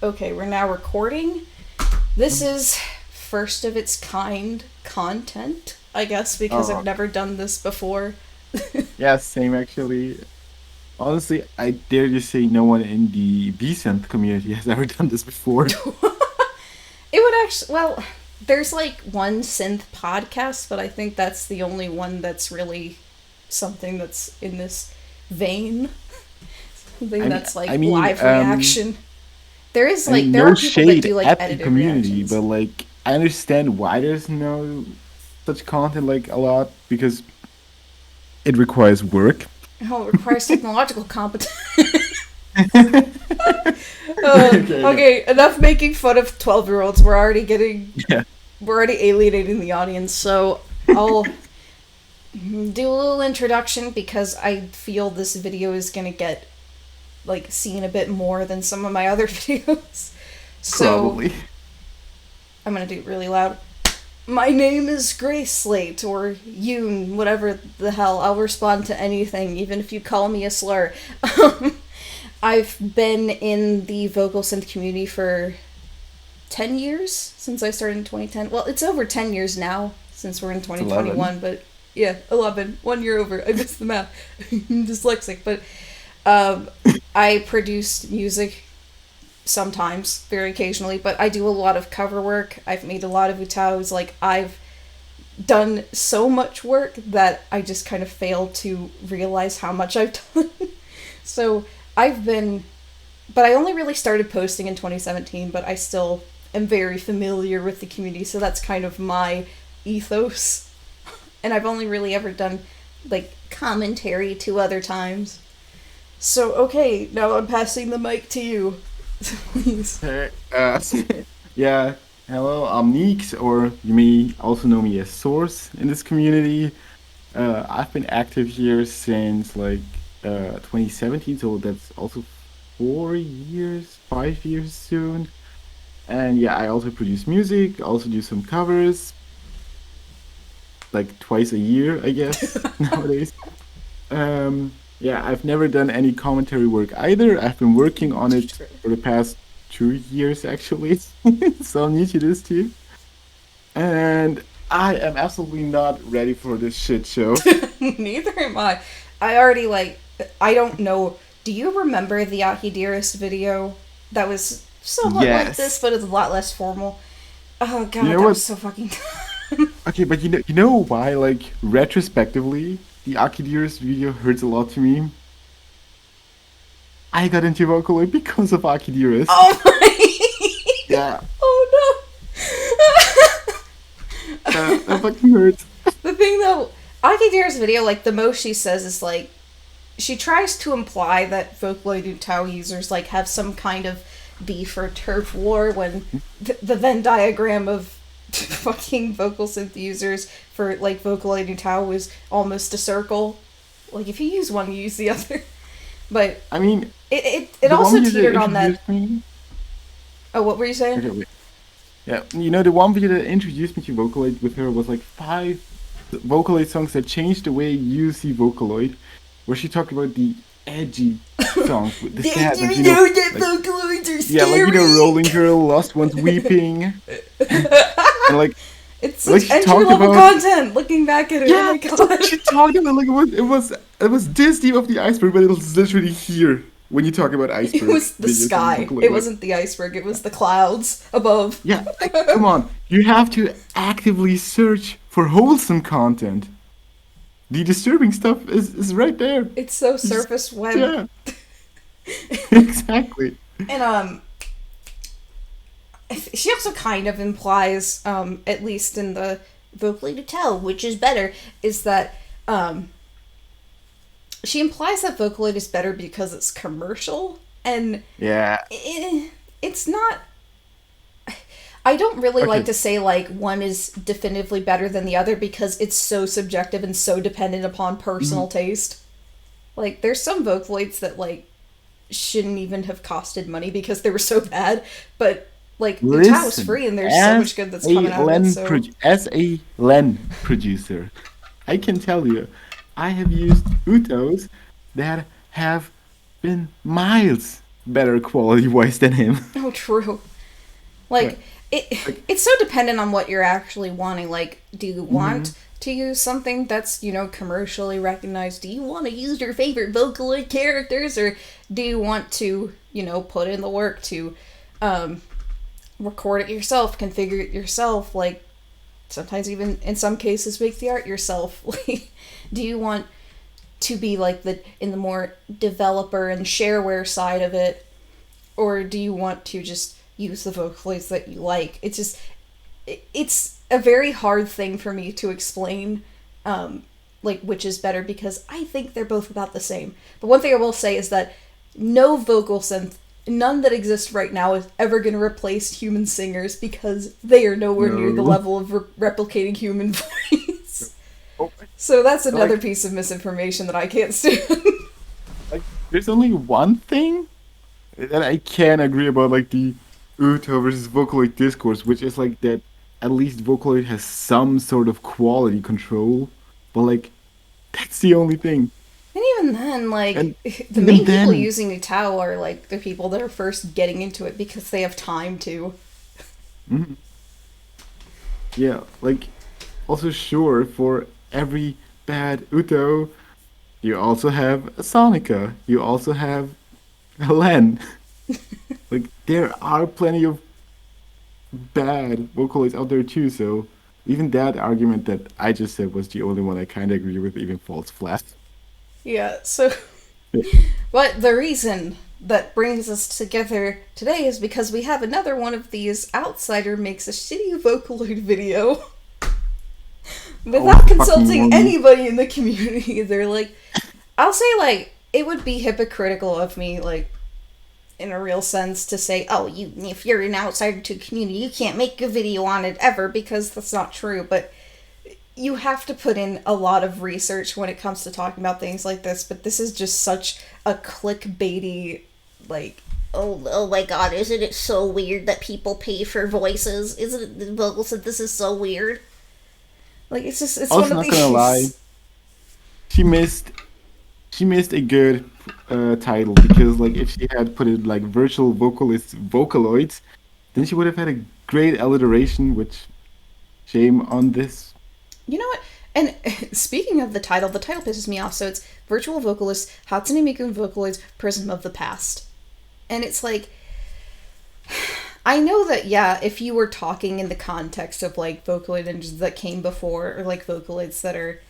Okay, we're now recording. This is first of its kind content, I guess, because I've never done this before. Yeah, same actually. Honestly, I dare to say no one in the synth community has ever done this before. It would actually, well, there's like one synth podcast, but I think that's the only one that's really something that's in this vein. Something that's like live reaction. There is like, there no are people that shade do like at the edited community, reactions. but like I understand why there's no such content like a lot because it requires work. Oh, it requires technological competence. Okay. Okay, enough making fun of 12-year-olds. Yeah. We're already alienating the audience, so I'll do a little introduction because I feel this video is gonna get like seen a bit more than some of my other videos. So Probably. I'm gonna do it really loud. My name is GraySlate, or Yoon, whatever the hell. I'll respond to anything, even if you call me a slur. I've been in the vocal synth community for 10 years, since I started in 2010. Well, it's over 10 years now, since we're in 2021, but yeah, 11. 1 year over. I missed the math. I'm dyslexic, but I produce music sometimes, very occasionally, but I do a lot of cover work. I've made a lot of UTAUs. Like, I've done so much work that I just kind of failed to realize how much I've done. So but I only really started posting in 2017, but I still am very familiar with the community, so that's kind of my ethos. And I've only really ever done like commentary 2 other times. So okay, now I'm passing the mic to you. Please. Hey, yeah. Hello, I'm Neeks, or you may also know me as Source in this community. I've been active here since like 2017, so that's also 4 years, 5 years soon. And yeah, I also produce music, also do some covers, like twice a year, I guess, nowadays. Yeah, I've never done any commentary work either. I've been working on That's it true. for the past 2 years, actually. So I'm new to this too. And I am absolutely not ready for this shit show. Neither am I. I already like. I don't know. Do you remember the Akidiris video? That was somewhat like this, Yes. but it's a lot less formal. Oh You god, know that what? was so fucking. Okay, but you know why, like, retrospectively, the Akidiris video hurts a lot to me? I got into Vocaloid because of Akidiris. Oh my. Yeah, Oh that no. fucking hurts. The thing though, Akidiris video, like the most she says is like, she tries to imply that Vocaloid UTAU users like have some kind of beef or turf war when the Venn diagram of fucking vocal synth users for like Vocaloid UTAU is almost a circle. Like if you use one, you use the other. But I mean, it the one also video that teetered on that. introduced me. Oh, what were you saying? Okay, wait. Yeah, the one video that introduced me to Vocaloid with her was like 5 Vocaloid songs that changed the way you see Vocaloid, where she talked about the edgy songs with the Did sadness, you know that like Vocaloids are yeah, like scary? Rolling Girl, Lost Ones Weeping, and like It's like such she entry talked level about content. Looking back at it, oh yeah, my god. she talked about like it was this deep of the iceberg, but it was literally here when you talk about It iceberg was the videos on sky. Vocaloid. It Like wasn't the iceberg. It was the clouds above. yeah, like come on, you have to actively search for wholesome content. The disturbing stuff is right there. It's so Just, surface web. yeah, exactly. And she also kind of implies, at least in the vocally to tell, which is better, is that she implies that Vocaloid is better because it's commercial, and Yeah. it's not. I don't really like Okay. to say like one is definitively better than the other because it's so subjective and so dependent upon personal Mhm. taste. Like there's some Vocaloids that like shouldn't even have costed money because they were so bad, but like Utah was Listen, free and there's so much good that's coming out of it. So As a Len producer, I can tell you, I have used UTAUs that have been better quality-wise than him. Oh, true. Like, Like, it's so dependent on what you're actually wanting. Like, do you mhm. want to use something that's, commercially recognized? Do you want to use your favorite Vocaloid characters? Or do you want to, put in the work to record it yourself, configure it yourself, like, sometimes even, in some cases, make the art yourself? Like, do you want to be, like, in the more developer and shareware side of it? Or do you want to just use the Vocaloids that you like? It's a very hard thing for me to explain, like, which is better, because I think they're both about the same. But one thing I will say is that no vocal synth, none that exists right now, is ever going to replace human singers, because they are nowhere near the No. level of replicating human voice. Oh, So that's another like, piece of misinformation that I can't stand. like, there's only one thing that I can agree about, like the UTAU versus Vocaloid discourse, which is like that at least Vocaloid has some sort of quality control, but like that's the only thing. And even then, like, And the even main people then, using UTAU are, like, the people that are first getting into it because they have time to. mhm, yeah, like also sure for every bad UTAU, you also have a Sonica, you also have a Len. Like there are plenty of bad Vocaloids out there too, so even that argument that I just said was the only one I kind of agree with even falls flat. Yeah, so. Yeah. But the reason that brings us together today is because we have another one of these outsider makes a shitty Vocaloid video Oh, without fucking consulting one. anybody in the community. They're like, I'll say, like, it would be hypocritical of me, like, in a real sense, to say, oh, if you're an outsider to the community, you can't make a video on it ever, because that's not true. But you have to put in a lot of research when it comes to talking about things like this. But this is just such a clickbaity, like, oh my god, isn't it so weird that people pay for voices? Isn't it, the vocal said this is so weird? Like, it's one Also, of not gonna lie, these. she missed she missed a good title because like if she had put it like virtual vocalist Vocaloids, then she would have had a great alliteration. Which shame on this. You know what? And speaking of the title pisses me off. So it's Virtual Vocalist, Hatsune Miku and Vocaloids, Prism of the Past. And it's like, I know that, yeah, if you were talking in the context of, like, Vocaloid ninjas that came before, or, like, Vocaloids that are,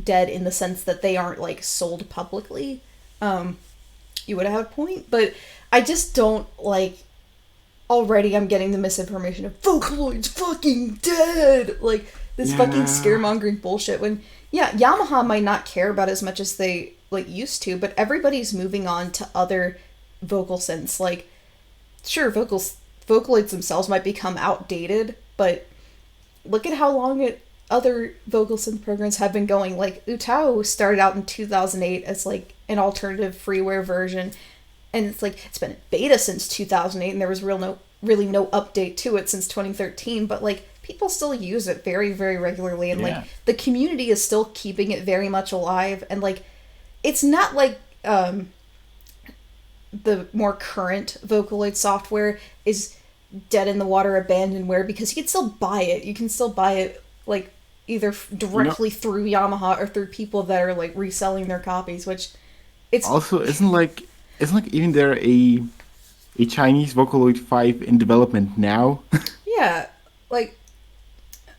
dead in the sense that they aren't, like, sold publicly, you would have a point. But I just don't, like, already I'm getting the misinformation of Vocaloid's fucking dead! Like, this fucking Yeah. scaremongering bullshit when, yeah, Yamaha might not care about it as much as they, like, used to, but everybody's moving on to other vocal synths. Like, sure, Vocaloids themselves might become outdated, but look at how long other vocal synth programs have been going. Like, UTAU started out in 2008 as, like, an alternative freeware version, and it's like, it's been in beta since 2008, and there was really no update to it since 2013, but, like, people still use it very, very regularly, and, Yeah. like, the community is still keeping it very much alive, and, like, it's not like, the more current Vocaloid software is dead in the water, abandonware, because you can still buy it. You can still buy it, like, either directly through Yamaha or through people that are, like, reselling their copies, which it's Also, isn't like even there a Chinese Vocaloid 5 in development now? yeah, like,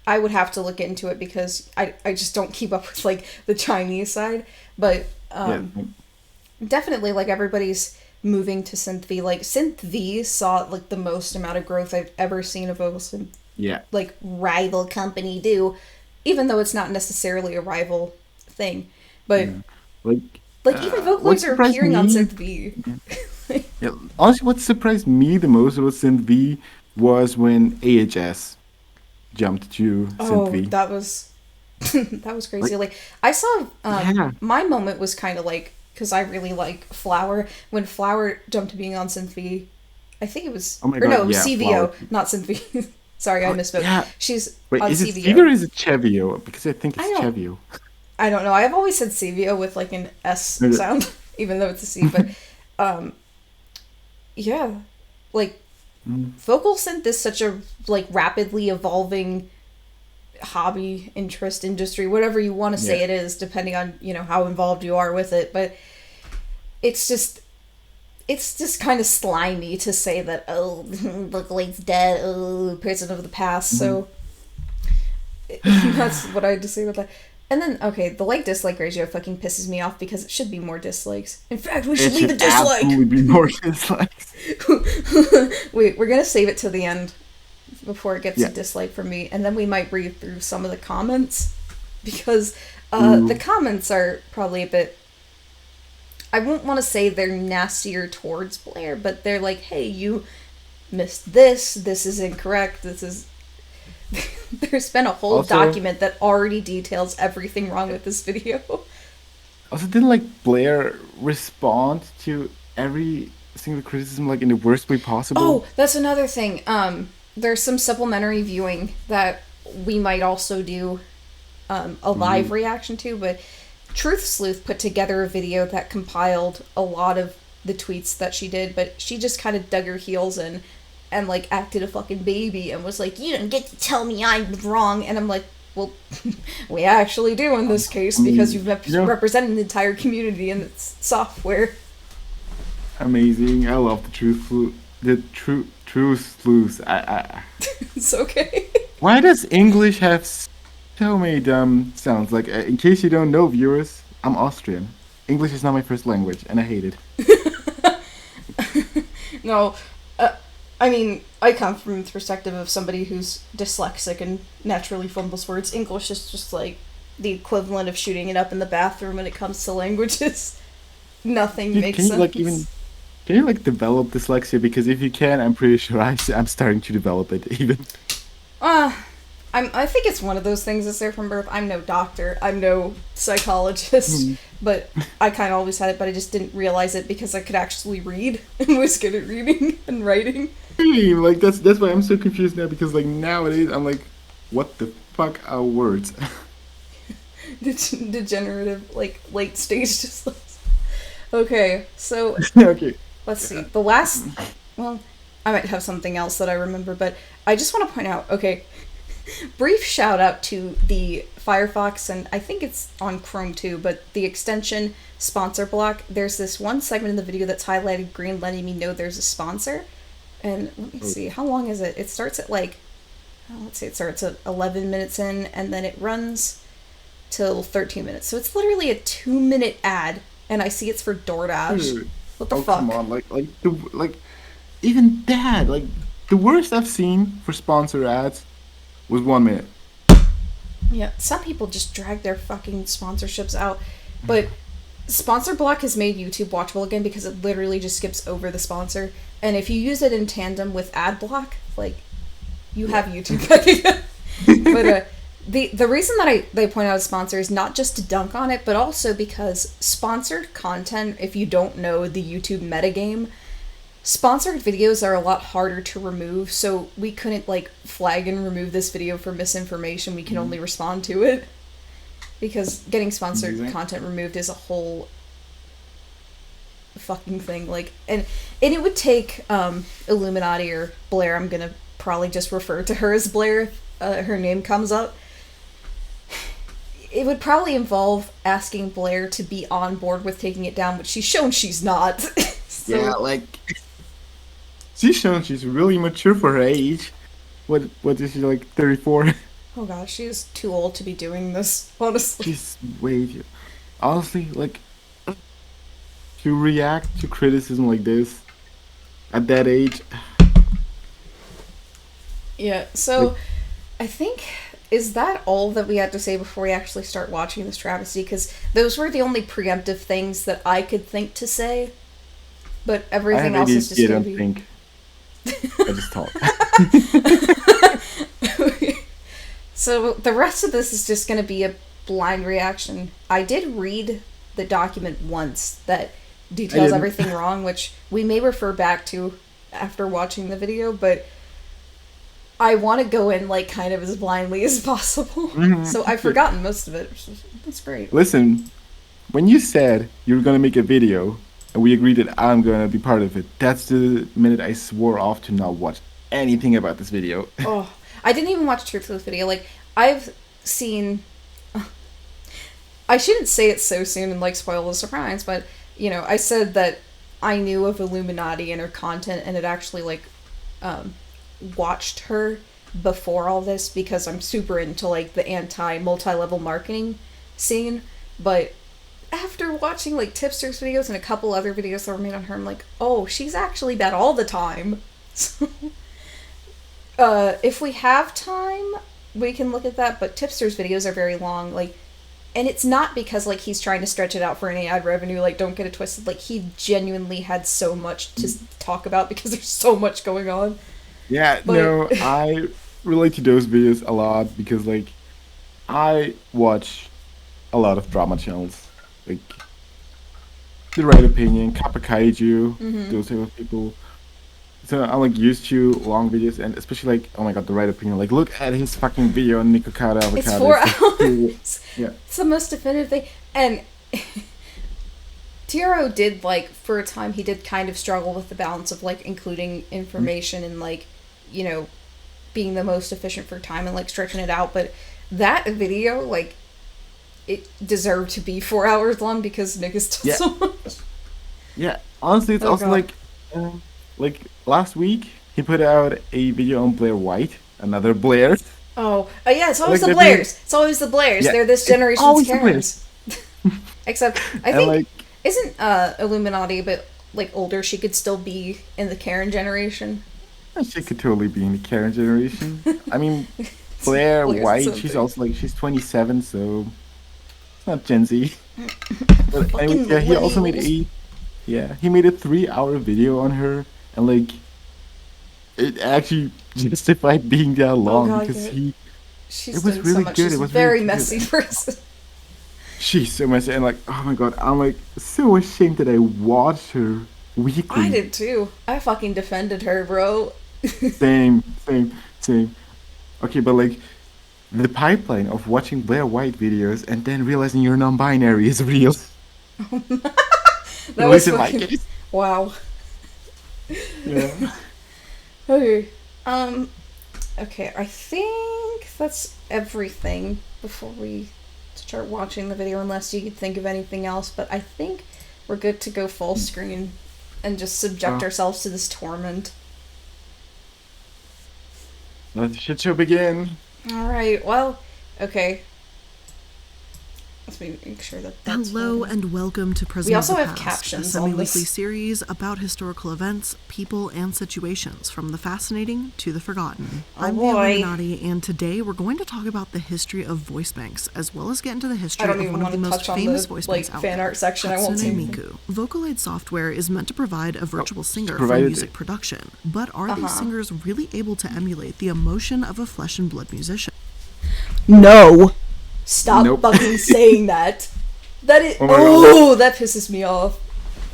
I would have to look into it because I just don't keep up with, like, the Chinese side, but Yeah. definitely, like, everybody's moving to Synth V. Like, Synth V saw, like, the most amount of growth I've ever seen a vocal synth, Yeah. like, rival company do, even though it's not necessarily a rival thing. But, Yeah. Like even what Vocaloids are surprised appearing on me. Synth V. Yeah, honestly, what surprised me the most about Synth V was when AHS jumped to Synth Oh, V. that was that was crazy. Like, Like, I saw yeah. my moment was kind of like, because I really like Flower, when Flower jumped to being on Synth V. I think it was, Oh my or god, no, yeah, CVO, Flower. not Synth V. Sorry, I Oh, misspoke. yeah. She's Wait, on is it CVO. Stevie or is it Chevio? Because I think I it's don't Chevio. I don't know. I've always said CVO with, like, an S Okay. sound, even though it's a C. But Yeah. Like, Mm. vocal synth is such a, like, rapidly evolving hobby, interest, industry, whatever you want to say Yeah. it is, depending on, you know, how involved you are with it. But it's just kind of slimy to say that, oh, Vocaloid's dead, oh, person of the past. So that's what I had to say about that. And then, okay, the like-dislike ratio fucking pisses me off because it should be more dislikes. In fact, we should It leave a should dislike! absolutely be more dislikes. Wait, we're gonna save it to the end before it gets Yeah. a dislike from me, and then we might read through some of the comments because Ooh. the comments are probably a bit. I won't want to say they're nastier towards Blair, but they're like, hey, you missed this, this is incorrect, this is. There's been a whole Also- document that already details everything wrong with this video. Also, didn't like Blair respond to every single criticism like in the worst way possible? Oh, that's another thing. There's some supplementary viewing that we might also do a live reaction to, but Truth Sleuth put together a video that compiled a lot of the tweets that she did, but she just kind of dug her heels in and like acted a fucking baby and was like, you don't get to tell me I'm wrong. And I'm like, well, we actually do in this case because you've represented the entire community in its software. Amazing! I love the truth sleuths. It's okay. Why does English have so many dumb sounds? Like, in case you don't know, viewers, I'm Austrian. English is not my first language, and I hate it. No, I mean, I come from the perspective of somebody who's dyslexic and naturally fumbles words. English is just like the equivalent of shooting it up in the bathroom when it comes to languages. Nothing makes Can you sense. like even? Can you like develop dyslexia? Because if you can, I'm pretty sure I'm starting to develop it even. I think it's one of those things that's there from birth. I'm no doctor. I'm no psychologist. But I kind of always had it, but I just didn't realize it because I could actually read and was good at reading and writing. Really? Like that's why I'm so confused now. Because like nowadays I'm like, what the fuck are words? Degenerative, like late stage dyslexia. Okay, so Okay. let's see. The last, well, I might have something else that I remember, but I just want to point out, okay, brief shout out to the Firefox, and I think it's on Chrome too, but the extension sponsor block. There's this one segment in the video that's highlighted green, letting me know there's a sponsor. And let me see, how long is it? It starts at like, let's see, it starts at 11 minutes in, and then it runs till 13 minutes. So it's literally a 2-minute ad, and I see it's for DoorDash. Dude. What the Oh fuck? come on, even that, like the worst I've seen for sponsor ads was 1 minute. Yeah, some people just drag their fucking sponsorships out, but sponsor block has made YouTube watchable again because it literally just skips over the sponsor, and if you use it in tandem with ad block, like, you have YouTube back again. But the reason that they point out a sponsor is not just to dunk on it, but also because sponsored content, if you don't know the YouTube metagame, sponsored videos are a lot harder to remove, so we couldn't like flag and remove this video for misinformation. We can only respond to it because getting sponsored content removed is a whole fucking thing. Like, and it would take Illuminaughtii or Blair. I'm gonna probably just refer to her as Blair if her name comes up. It would probably involve asking Blair to be on board with taking it down, which she's shown she's not. So, Yeah, like she's shown she's really mature for her age. What is she, like 34? oh gosh, she's too old to be doing this, honestly. She's way too. Honestly, like to react to criticism like this at that age. Yeah, so Like- I think, is that all that we had to say before we actually start watching this travesty? Because those were the only preemptive things that I could think to say, but everything else is just I going don't to be... think. I just talk. So the rest of this is just going to be a blind reaction. I did read the document once that details didn't. everything wrong, which we may refer back to after watching the video, but I want to go in like kind of as blindly as possible. Mhm. So I've forgotten most of it. That's great. Listen, when you said you were gonna make a video, and we agreed that I'm gonna be part of it. That's the minute I swore off to not watch anything about this video. Oh, I didn't even watch Truthful's video. Like, I've seen... I shouldn't say it so soon and, like, spoil the surprise, but, you know, I said that I knew of Illuminaughtii and her content and had actually, like, watched her before all this because I'm super into, like, the multi-level marketing scene, but after watching, like, Tipster's videos and a couple other videos that were made on her, I'm like, oh, she's actually that all the time. So, if we have time, we can look at that, but Tipster's videos are very long, like, and it's not because, like, he's trying to stretch it out for any ad revenue, like, don't get it twisted, like, he genuinely had so much to talk about because there's so much going on. Yeah, But- no, I relate to those videos a lot because, like, I watch a lot of drama channels, like The Right Opinion, Kappa Kaiju, those type of people. So I'm like used to long videos, and especially like, oh my god, The Right Opinion. Like, look at his fucking video on Nikokata Avocado. It's 4 It's like, hours. yeah. It's the most definitive thing. And Tiro did, like, for a time, he did kind of struggle with the balance of, like, including information and, like, you know, being the most efficient for time and, like, stretching it out. But that video, like, it deserved to be 4 hours long because Nick is still Yeah. so much. Yeah, honestly, it's Oh, also God. like last week he put out a video on Blair White, another Blair. Oh, yeah, it's always Like, the that Blairs. It's always the Blairs. Yeah, They're this it's generation's always the Karens. Except, I And think, like, isn't Illuminaughtii, but, like, older, she could still be in the Karen generation? she could totally be in the Karen generation. I mean, Blair Blair's White, something. she's also like, she's 27, so it's not Gen Z. But anyway, Fucking yeah, he also made millennials. he made a 3-hour video on her, and like, it actually justified being that long God, because yeah. She's It was doing really so much. good. She's It a was very really good. messy person. she's so messy, and like, oh my god, I'm like so ashamed that I watched her weekly. I did too. I fucking defended her, bro. Same, same, same. Okay, but like, the pipeline of watching Blair White videos and then realizing you're non-binary is real. That At was least in my fucking... case. Wow. Yeah. Okay. Okay, I think that's everything before we start watching the video, unless you could think of anything else, but I think we're good to go full screen and just subject Oh. ourselves to this torment. Let the shit show begin. Alright, well, okay. Let's make sure that that's Hello what it is. and welcome to Prison We of the also have Past, captions a on semi-weekly this. series about historical events, people, and situations, from the fascinating to the forgotten. I'm the boy. Illuminaughtii, and today we're going to talk about the history of voice banks, as well as get into the history I don't of even one of want the to most touch on famous the, voice like, banks out fan there, art section. I won't say Hatsune anything. Miku. Vocaloid software is meant to provide a virtual singer for provided music it. production, but are Uh-huh. these singers really able to emulate the emotion of a flesh and blood musician? No. Stop Nope. fucking saying that. That is. Oh my Oh, that pisses me off.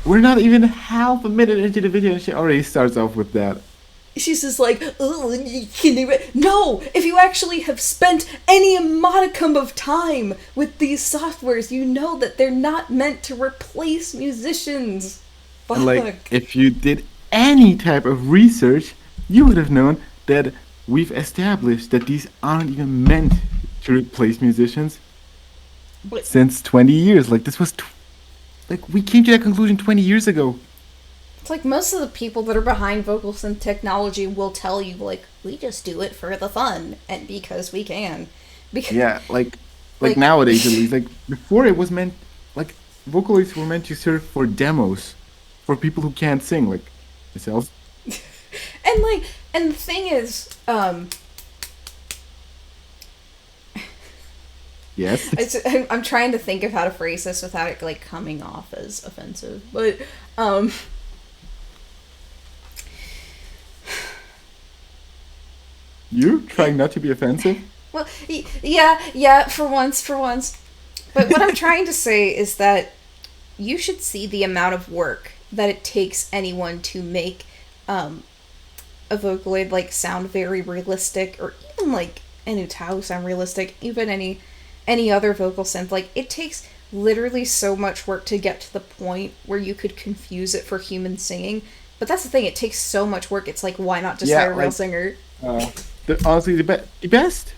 We're not even half a minute into the video and she already starts off with that. She's just like, oh, can you... No! If you actually have spent any modicum of time with these softwares, you know that they're not meant to replace musicians. Fuck. And like, if you did any type of research, you would have known that we've established that these aren't even meant to replace musicians But- since 20 years. Like, this was, like, we came to that conclusion 20 years ago. It's like most of the people that are behind vocal synth technology will tell you, like, we just do it for the fun and because we can. Because Yeah, like Like- nowadays at least. Like, before it was meant, like, Vocaloids were meant to serve for demos for people who can't sing, like myself. And like, and the thing is, Yes. I'm trying to think of how to phrase this without it like coming off as offensive, but You trying not to be offensive? well, yeah, for once. But what I'm trying to say is that you should see the amount of work that it takes anyone to make a Vocaloid like sound very realistic, or even like an UTAU sound realistic, even any other vocal synth. Like, it takes literally so much work to get to the point where you could confuse it for human singing. But that's the thing, it takes so much work. It's like, why not just hire a real singer? Honestly, the best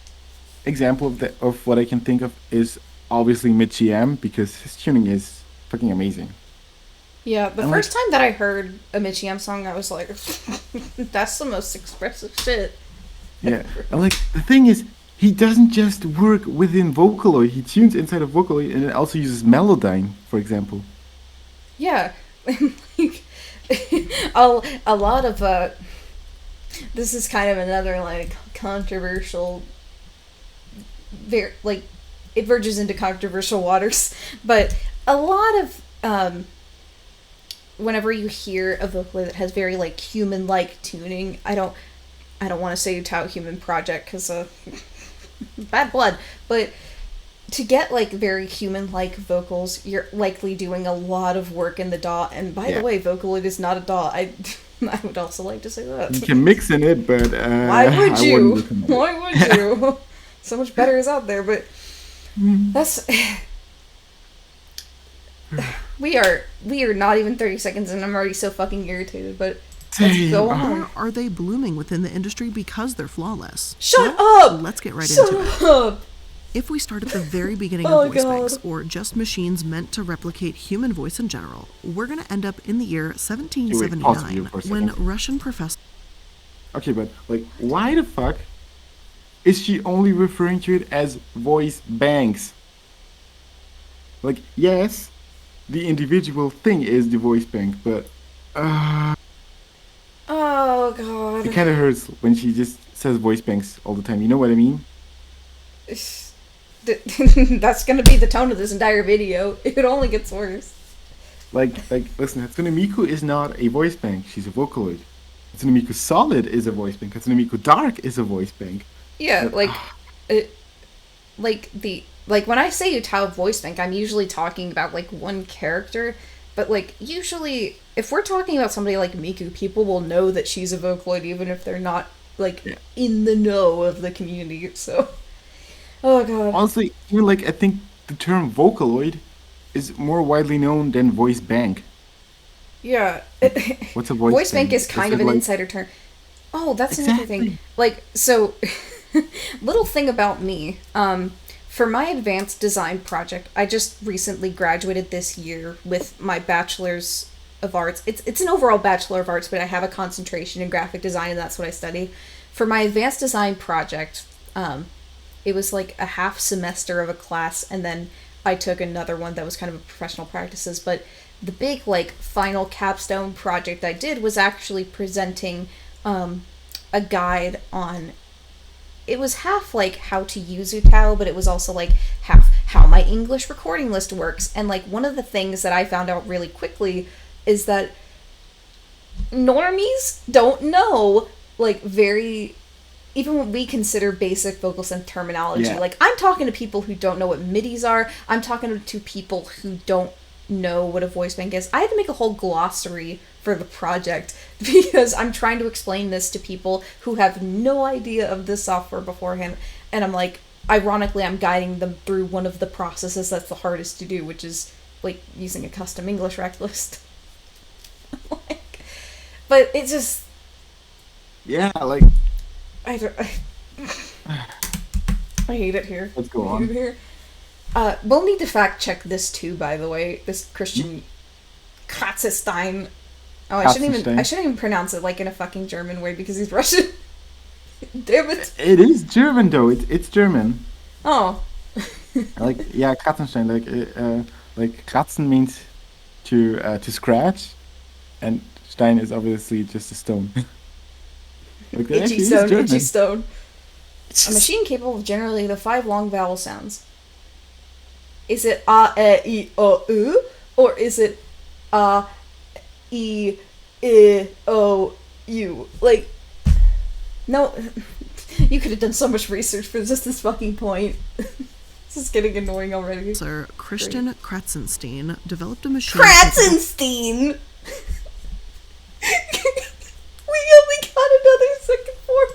example of what I can think of is obviously Mitchie because his tuning is fucking amazing. Yeah, the first time that I heard a Mitchie song, I was like, that's the most expressive shit. Yeah, and like, the thing is, he doesn't just work within Vocaloid, he tunes inside of Vocaloid and it also uses Melodyne, for example. Yeah, like, a lot of, this is kind of another, like, controversial, like, it verges into controversial waters, but a lot of, whenever you hear a Vocaloid that has very, like, human-like tuning, I don't want to say UTAU Human Project, because, bad blood, but to get, like, very human-like vocals, you're likely doing a lot of work in the DAW, and by the way, Vocaloid is not a DAW. I would also like to say that. You can mix in it, but why would you? Why would you? So much better is out there, but that's... We are not even 30 seconds and I'm already so fucking irritated, but let's go on. Or are they blooming within the industry because they're flawless? Shut up! Let's get right into it. Up! If we start at the very beginning of voice banks, or just machines meant to replicate human voice in general, we're going to end up in the year 1779 when Russian professor... Okay, but, like, why the fuck is she only referring to it as voice banks? Like, yes, the individual thing is the voice bank, but oh god, it kind of hurts when she just says voice banks all the time. You know what I mean? That's gonna be the tone of this entire video. It only gets worse. Like, listen, Hatsune Miku is not a voice bank. She's a Vocaloid. Hatsune Miku Solid is a voice bank. Hatsune Miku Dark is a voice bank. Yeah, like when I say UTAU voice bank, I'm usually talking about like one character, but like usually if we're talking about somebody like Miku, people will know that she's a Vocaloid even if they're not like in the know of the community. So, oh god. Honestly, even like I think the term Vocaloid is more widely known than voice bank. Yeah. What's a voice bank? Voice bank is kind of an insider term. Oh, that's another thing. Like, so little thing about me. For my advanced design project, I just recently graduated this year with my Bachelor's of Arts. It's an overall Bachelor of Arts, but I have a concentration in graphic design, and that's what I study. For my advanced design project, it was like a half semester of a class, and then I took another one that was kind of a professional practices. But the big, like, final capstone project I did was actually presenting a guide on... It was half, like, how to use UTAU, but it was also, like, half how my English recording list works. And, like, one of the things that I found out really quickly is that normies don't know, like, even what we consider basic vocal synth terminology. Yeah. Like, I'm talking to people who don't know what MIDIs are. I'm talking to people who don't know what a voice bank is. I had to make a whole glossary for the project because I'm trying to explain this to people who have no idea of this software beforehand, and I'm like, ironically, I'm guiding them through one of the processes that's the hardest to do, which is like using a custom English rec list. Like, but it just like I hate it here. Let's go on. Here. We'll need to fact check this too, by the way. This Christian Katzenstein. Oh, I shouldn't even pronounce it like in a fucking German way because he's Russian. Damn it. It is German though. It's German. Oh. Like, yeah, Katzenstein. Like Kratzen means to scratch, and Stein is obviously just a stone. Like, itchy stone. Itchy stone. A machine capable of generating the 5 long vowel sounds. Is it a, e, I, o, u? Or is it a, e, I, o, u? Like, no, you could have done so much research for just this fucking point. This is getting annoying already. Sir Christian Kratzenstein developed a machine... Kratzenstein! We only got another second forward.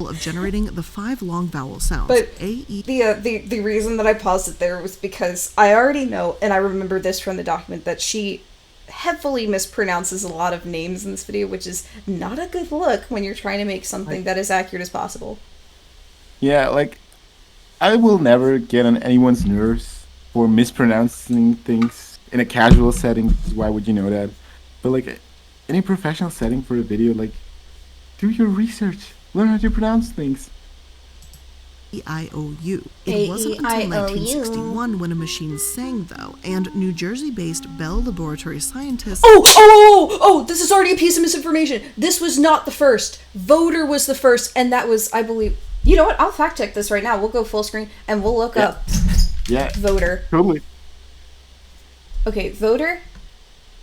Of of generating the 5 long vowel sounds. But A, E. The reason that I paused it there was because I already know, and I remember this from the document, that she heavily mispronounces a lot of names in this video, which is not a good look when you're trying to make something that as accurate as possible. Yeah, like, I will never get on anyone's nerves for mispronouncing things in a casual setting. Why would you know that? But like, in a professional setting for a video, like, do your research. Learn how to pronounce things. A-I-O-U. It wasn't until 1961 when a machine sang, though, and New Jersey-based Bell Laboratory scientists... This is already a piece of misinformation. This was not the first. VODER was the first, and that was, I believe... You know what? I'll fact check this right now. We'll go full screen, and we'll look up VODER. Totally. Okay, VODER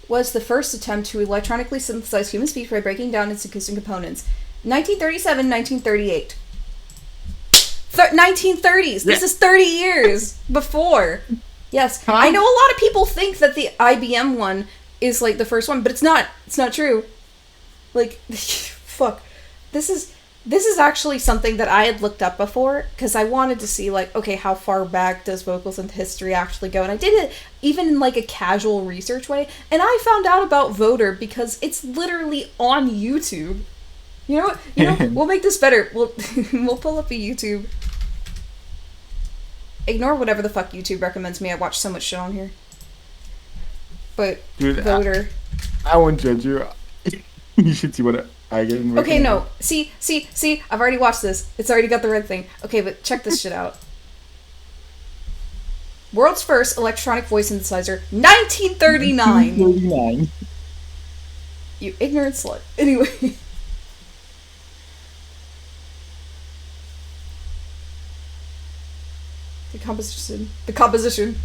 was the first attempt to electronically synthesize human speech by breaking down its acoustic components. 1937, 1938. 1930s. This is 30 years before. Yes. I know a lot of people think that the IBM one is like the first one, but it's not. It's not true. Like, fuck. This is actually something that I had looked up before because I wanted to see, like, okay, how far back does vocals in history actually go? And I did it even in like a casual research way, and I found out about VODER because it's literally on YouTube. You know what? We'll make this better. We'll pull up a YouTube. Ignore whatever the fuck YouTube recommends me. I watch so much shit on here. But dude, VODER. I won't judge you. You should see what I get. Okay, no. See. I've already watched this. It's already got the red thing. Okay, but check this shit out. World's first electronic voice synthesizer, 1939. 1939. You ignorant slut. Anyway. The composition.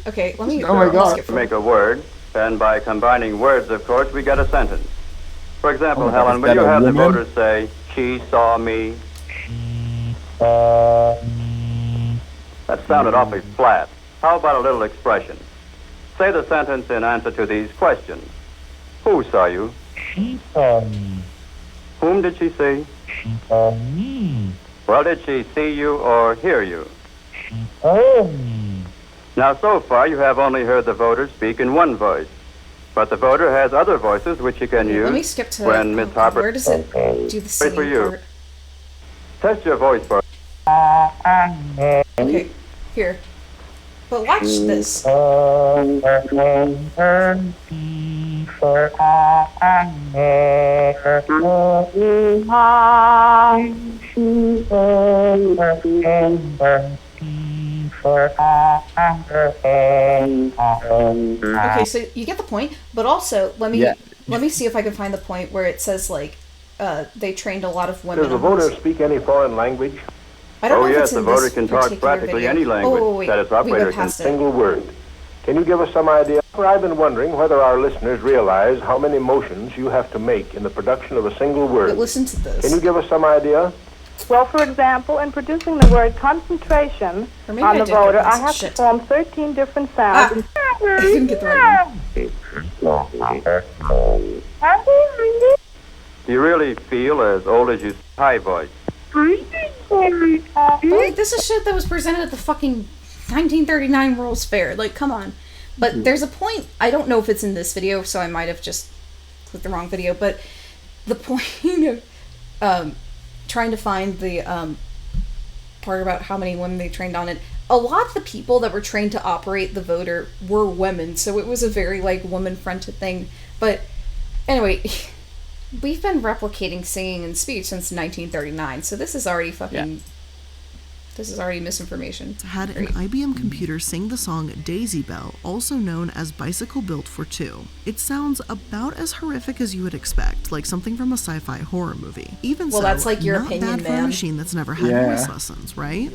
Okay, let me. Oh my god. To make a word, and by combining words, of course, we get a sentence. For example, Helen, will you have the voters say, "She saw me"? That sounded awfully flat. How about a little expression? Say the sentence in answer to these questions. Who saw you? She saw me. Whom did she see? She saw me. Well, did she see you or hear you? She saw me. Now, so far, you have only heard the voter speak in one voice. But the voter has other voices which you can use. Let me skip to when Miss Harper. Where does it do the singing for you. part? Test your voice for. Okay, here. But watch this. Okay, so you get the point, but also let me see if I can find the point where it says like they trained a lot of women. Does the voter speak any foreign language? I don't know if yes, it's in the voter this can talk practically video. any language that its operator can. Single word. Can you give us some idea? I've been wondering whether our listeners realize how many motions you have to make in the production of a single word. But listen to this. Can you give us some idea? Well, for example, in producing the word concentration on the voter, I have to form 13 different sounds. I didn't get the right one. Do you really feel as old as you high voice? Like, this is shit that was presented at the fucking 1939 World's Fair. Like, come on. But there's a point, I don't know if it's in this video, so I might have just clicked the wrong video, but the point of trying to find the part about how many women they trained on it, a lot of the people that were trained to operate the voter were women, so it was a very, like, woman-fronted thing. But anyway, we've been replicating singing and speech since 1939, so this is already fucking... This is already misinformation. Had an IBM computer sing the song Daisy Bell, also known as Bicycle Built for Two. It sounds about as horrific as you would expect, like something from a sci-fi horror movie. Even so, that's like your not opinion, bad for a machine that's never had voice lessons, right?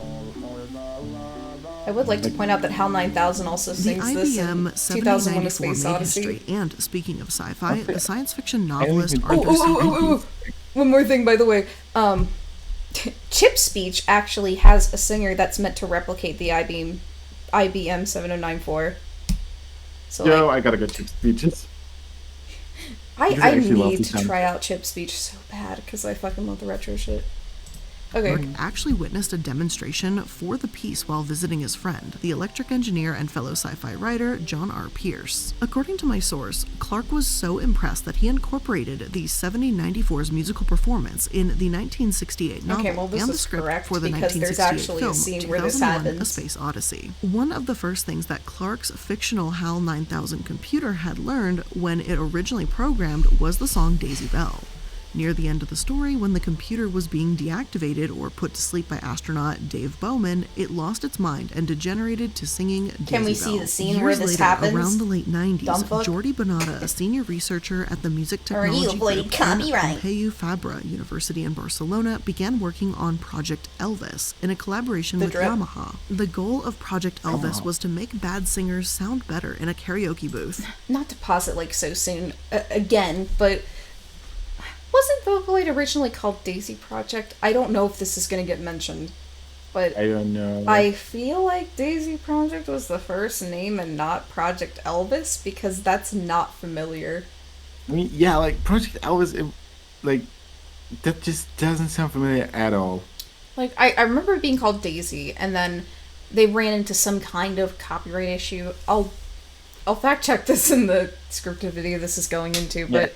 I would like to point out that HAL 9000 also sings this in 2001: A Space Odyssey. And speaking of sci-fi, the science fiction novelist Arthur C. One more thing, by the way. Chip Speech actually has a singer that's meant to replicate the IBM 7094. So Yo, I gotta get Chip Speeches. I need to try out Chip Speech so bad because I fucking love the retro shit. Okay. Clark actually witnessed a demonstration for the piece while visiting his friend, the electric engineer and fellow sci-fi writer John R. Pierce. According to my source, Clark was so impressed that he incorporated the 7094's musical performance in the 1968 novel and the script for the 1968 film 2001: A Space Odyssey. One of the first things that Clark's fictional HAL 9000 computer had learned when it originally programmed was the song Daisy Bell. Near the end of the story, when the computer was being deactivated or put to sleep by astronaut Dave Bowman, it lost its mind and degenerated to singing Daisy Bell. Can we see the scene Years where this later, happens? around the late 90s, Jordi Bonata, a senior researcher at the music technology group at Pompeu Fabra University in Barcelona, began working on Project Elvis in a collaboration with Yamaha. The goal of Project Elvis was to make bad singers sound better in a karaoke booth. Not to pause it like so soon again, but wasn't Vocaloid originally called Daisy Project? I don't know if this is going to get mentioned, but I don't know. I feel like Daisy Project was the first name and not Project Elvis, because that's not familiar. I mean, yeah, like Project Elvis, that just doesn't sound familiar at all. Like, I remember it being called Daisy, and then they ran into some kind of copyright issue. I'll fact check this in the scripted video this is going into, but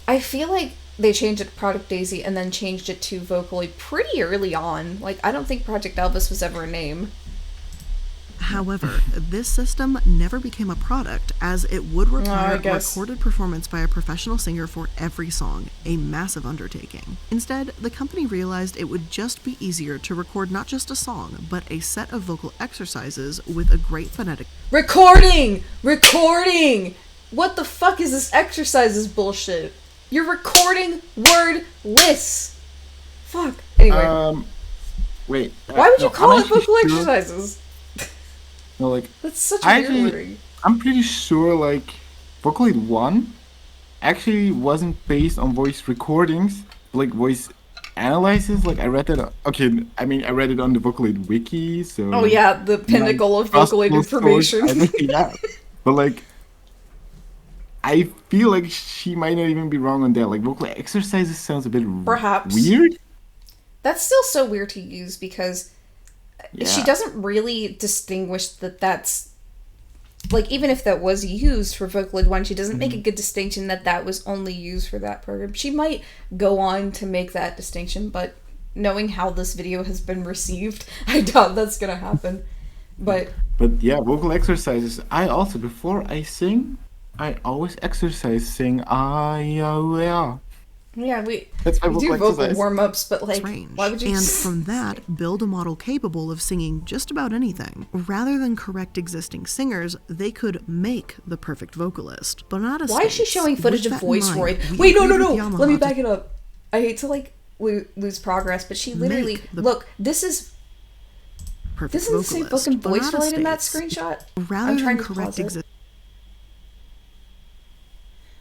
I feel like they changed it to Project Daisy and then changed it to Vocaloid pretty early on. Like, I don't think Project Elvis was ever a name. However, this system never became a product, as it would require a recorded performance by a professional singer for every song, a massive undertaking. Instead, the company realized it would just be easier to record not just a song, but a set of vocal exercises with a great phonetic... Recording! What the fuck is this exercises bullshit? You're recording word lists. Fuck. Anyway. Wait. Why would you call it vocal exercises? No, like... That's such a weird wording. I'm pretty sure, like, Vocaloid 1 actually wasn't based on voice recordings, like voice analysis. Like, I read that... I read it on the Vocaloid wiki, so... Oh yeah, the pinnacle of Vocaloid information. Yeah. But, like... I feel like she might not even be wrong on that. Like, vocal exercises sounds a bit weird. That's still so weird to use because she doesn't really distinguish that's... Like, even if that was used for Vocaloid 1, she doesn't make a good distinction that was only used for that program. She might go on to make that distinction, but knowing how this video has been received, I doubt that's gonna happen. But yeah, vocal exercises. I also, before I sing... I always sing yeah. Yeah, we do vocal warm-ups, but like, why would you... And from that, build a model capable of singing just about anything. Rather than correct existing singers, they could make the perfect vocalist. Why is she showing footage of VoiceRoid? Wait, no, let me back it up. I hate to like lose progress, but she literally... Look, this is... Doesn't it say fucking VoiceRoid in that screenshot? Rather than correct existing...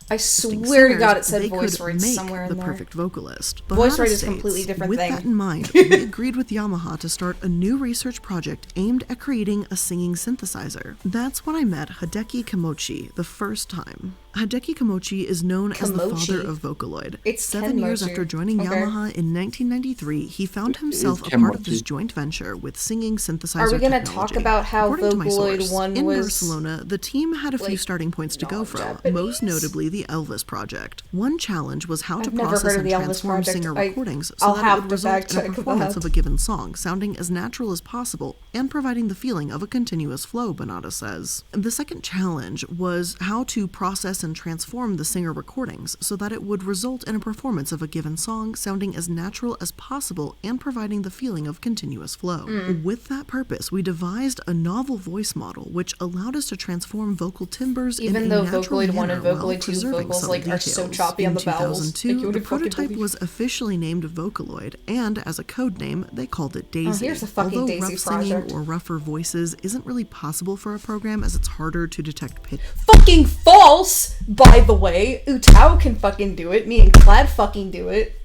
I swear to God it said VoiceRoid somewhere in the there. Perfect vocalist. VoiceRoid is a completely different thing. With that in mind, we agreed with Yamaha to start a new research project aimed at creating a singing synthesizer. That's when I met Hideki Kimochi the first time. Hideki Kimochi is known as the father of Vocaloid. It's 7 years after joining Yamaha in 1993, he found himself a part of this joint venture with singing synthesizer Are we going to technology. talk about how Vocaloid 1 in was... Barcelona, the team had a few starting points to go from, most notably the Elvis Project. One challenge was how to process and transform singer recordings so that it would result in a performance of a given song, sounding as natural as possible and providing the feeling of a continuous flow, Bonata says. The second challenge was how to process and transform the singer recordings so that it would result in a performance of a given song sounding as natural as possible and providing the feeling of continuous flow. With that purpose, we devised a novel voice model which allowed us to transform vocal timbres in a natural manner. Even though Vocaloid 1 and Vocaloid 2 vocals are so choppy on the vowels. In 2002, the prototype was officially named Vocaloid, and as a code name, they called it Daisy. Here's a fucking Although Daisy rough project. singing or rougher voices isn't really possible for a program as it's harder to detect pitch. Fucking false! By the way, UTAU can fucking do it. Me and Clad fucking do it.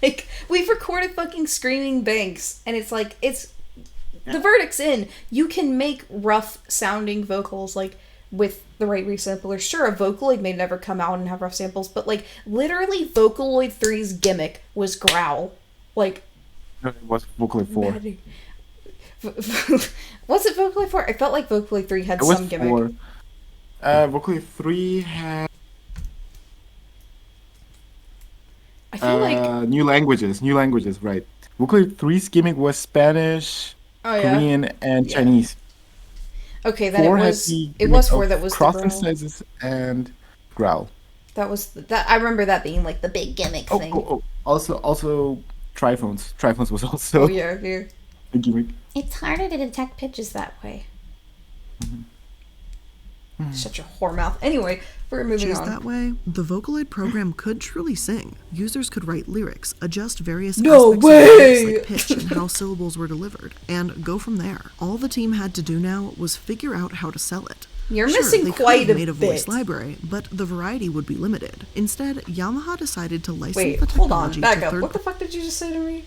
Like, we've recorded fucking Screaming Banks, and it's like, the verdict's in. You can make rough sounding vocals, like, with the right resampler. Sure, a Vocaloid may never come out and have rough samples, but, like, literally Vocaloid 3's gimmick was growl. Like, No, it was Vocaloid 4. Was it Vocaloid 4? I felt like Vocaloid 3 had It was some gimmick. 4. Vocaloid 3 had I feel like new languages, right. Vocaloid 3's gimmick was Spanish, Korean, and Chinese. Okay, then 4 it was 4 that was the cross growl. instances and growl. That was that. I remember that being like the big gimmick thing. Also triphones. Triphones was also Oh yeah, here. a gimmick. It's harder to detect pitches that way. Shut your whore mouth. Anyway, we're moving Just on. that way, the Vocaloid program could truly sing. Users could write lyrics, adjust various No aspects way! of lyrics like pitch and how syllables were delivered, and go from there. All the team had to do now was figure out how to sell it. You're Sure, missing they could quite have a made a bit. voice library, but the variety would be limited. Instead, Yamaha decided to license Wait, the hold on. technology Back to up. third. What the fuck did you just say to me?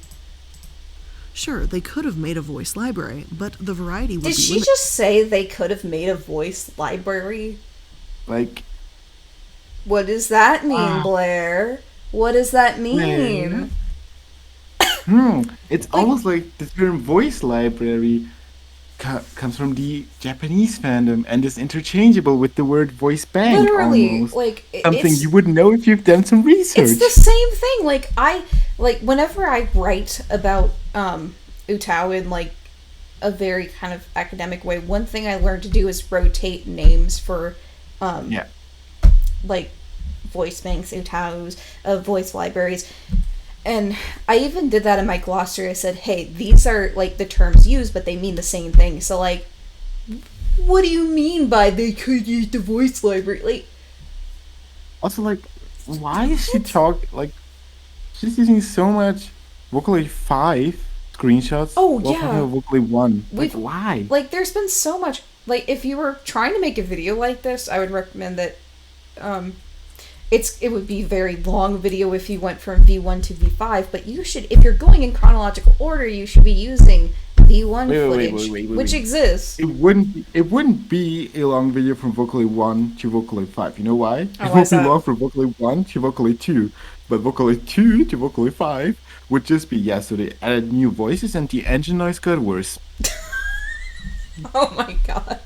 Sure, they could have made a voice library, but the variety would Did be she limited. just say they could have made a voice library? Like, What does that mean, Blair? What does that Blair? mean? It's almost like the term voice library comes from the Japanese fandom and is interchangeable with the word voice bank. Literally, almost. like Something it's, you wouldn't know if you've done some research. it's the same thing. Like whenever I write about UTAU in like a very kind of academic way, one thing I learned to do is rotate names for like voice banks, UTAUs, voice libraries. And I even did that in my glossary. I said, hey, these are like the terms used, but they mean the same thing. So like, what do you mean by they could use the voice library? Like, Also, like, why is she she's using so much Vocaloid 5 screenshots. Oh, while yeah. talking about Vocaloid 1. Like, We've- why? like there's been so much. Like, if you were trying to make a video like this, I would recommend that. It would be a very long video if you went from V1 to V5, but you should, if you're going in chronological order, you should be using V1 footage, which exists. It wouldn't be a long video from Vocaloid 1 to Vocaloid 5. You know why? It why would is be that? long from Vocaloid 1 to Vocaloid 2. But Vocaloid 2 to Vocaloid 5 would just be, so they added new voices and the engine noise got worse. Oh my god.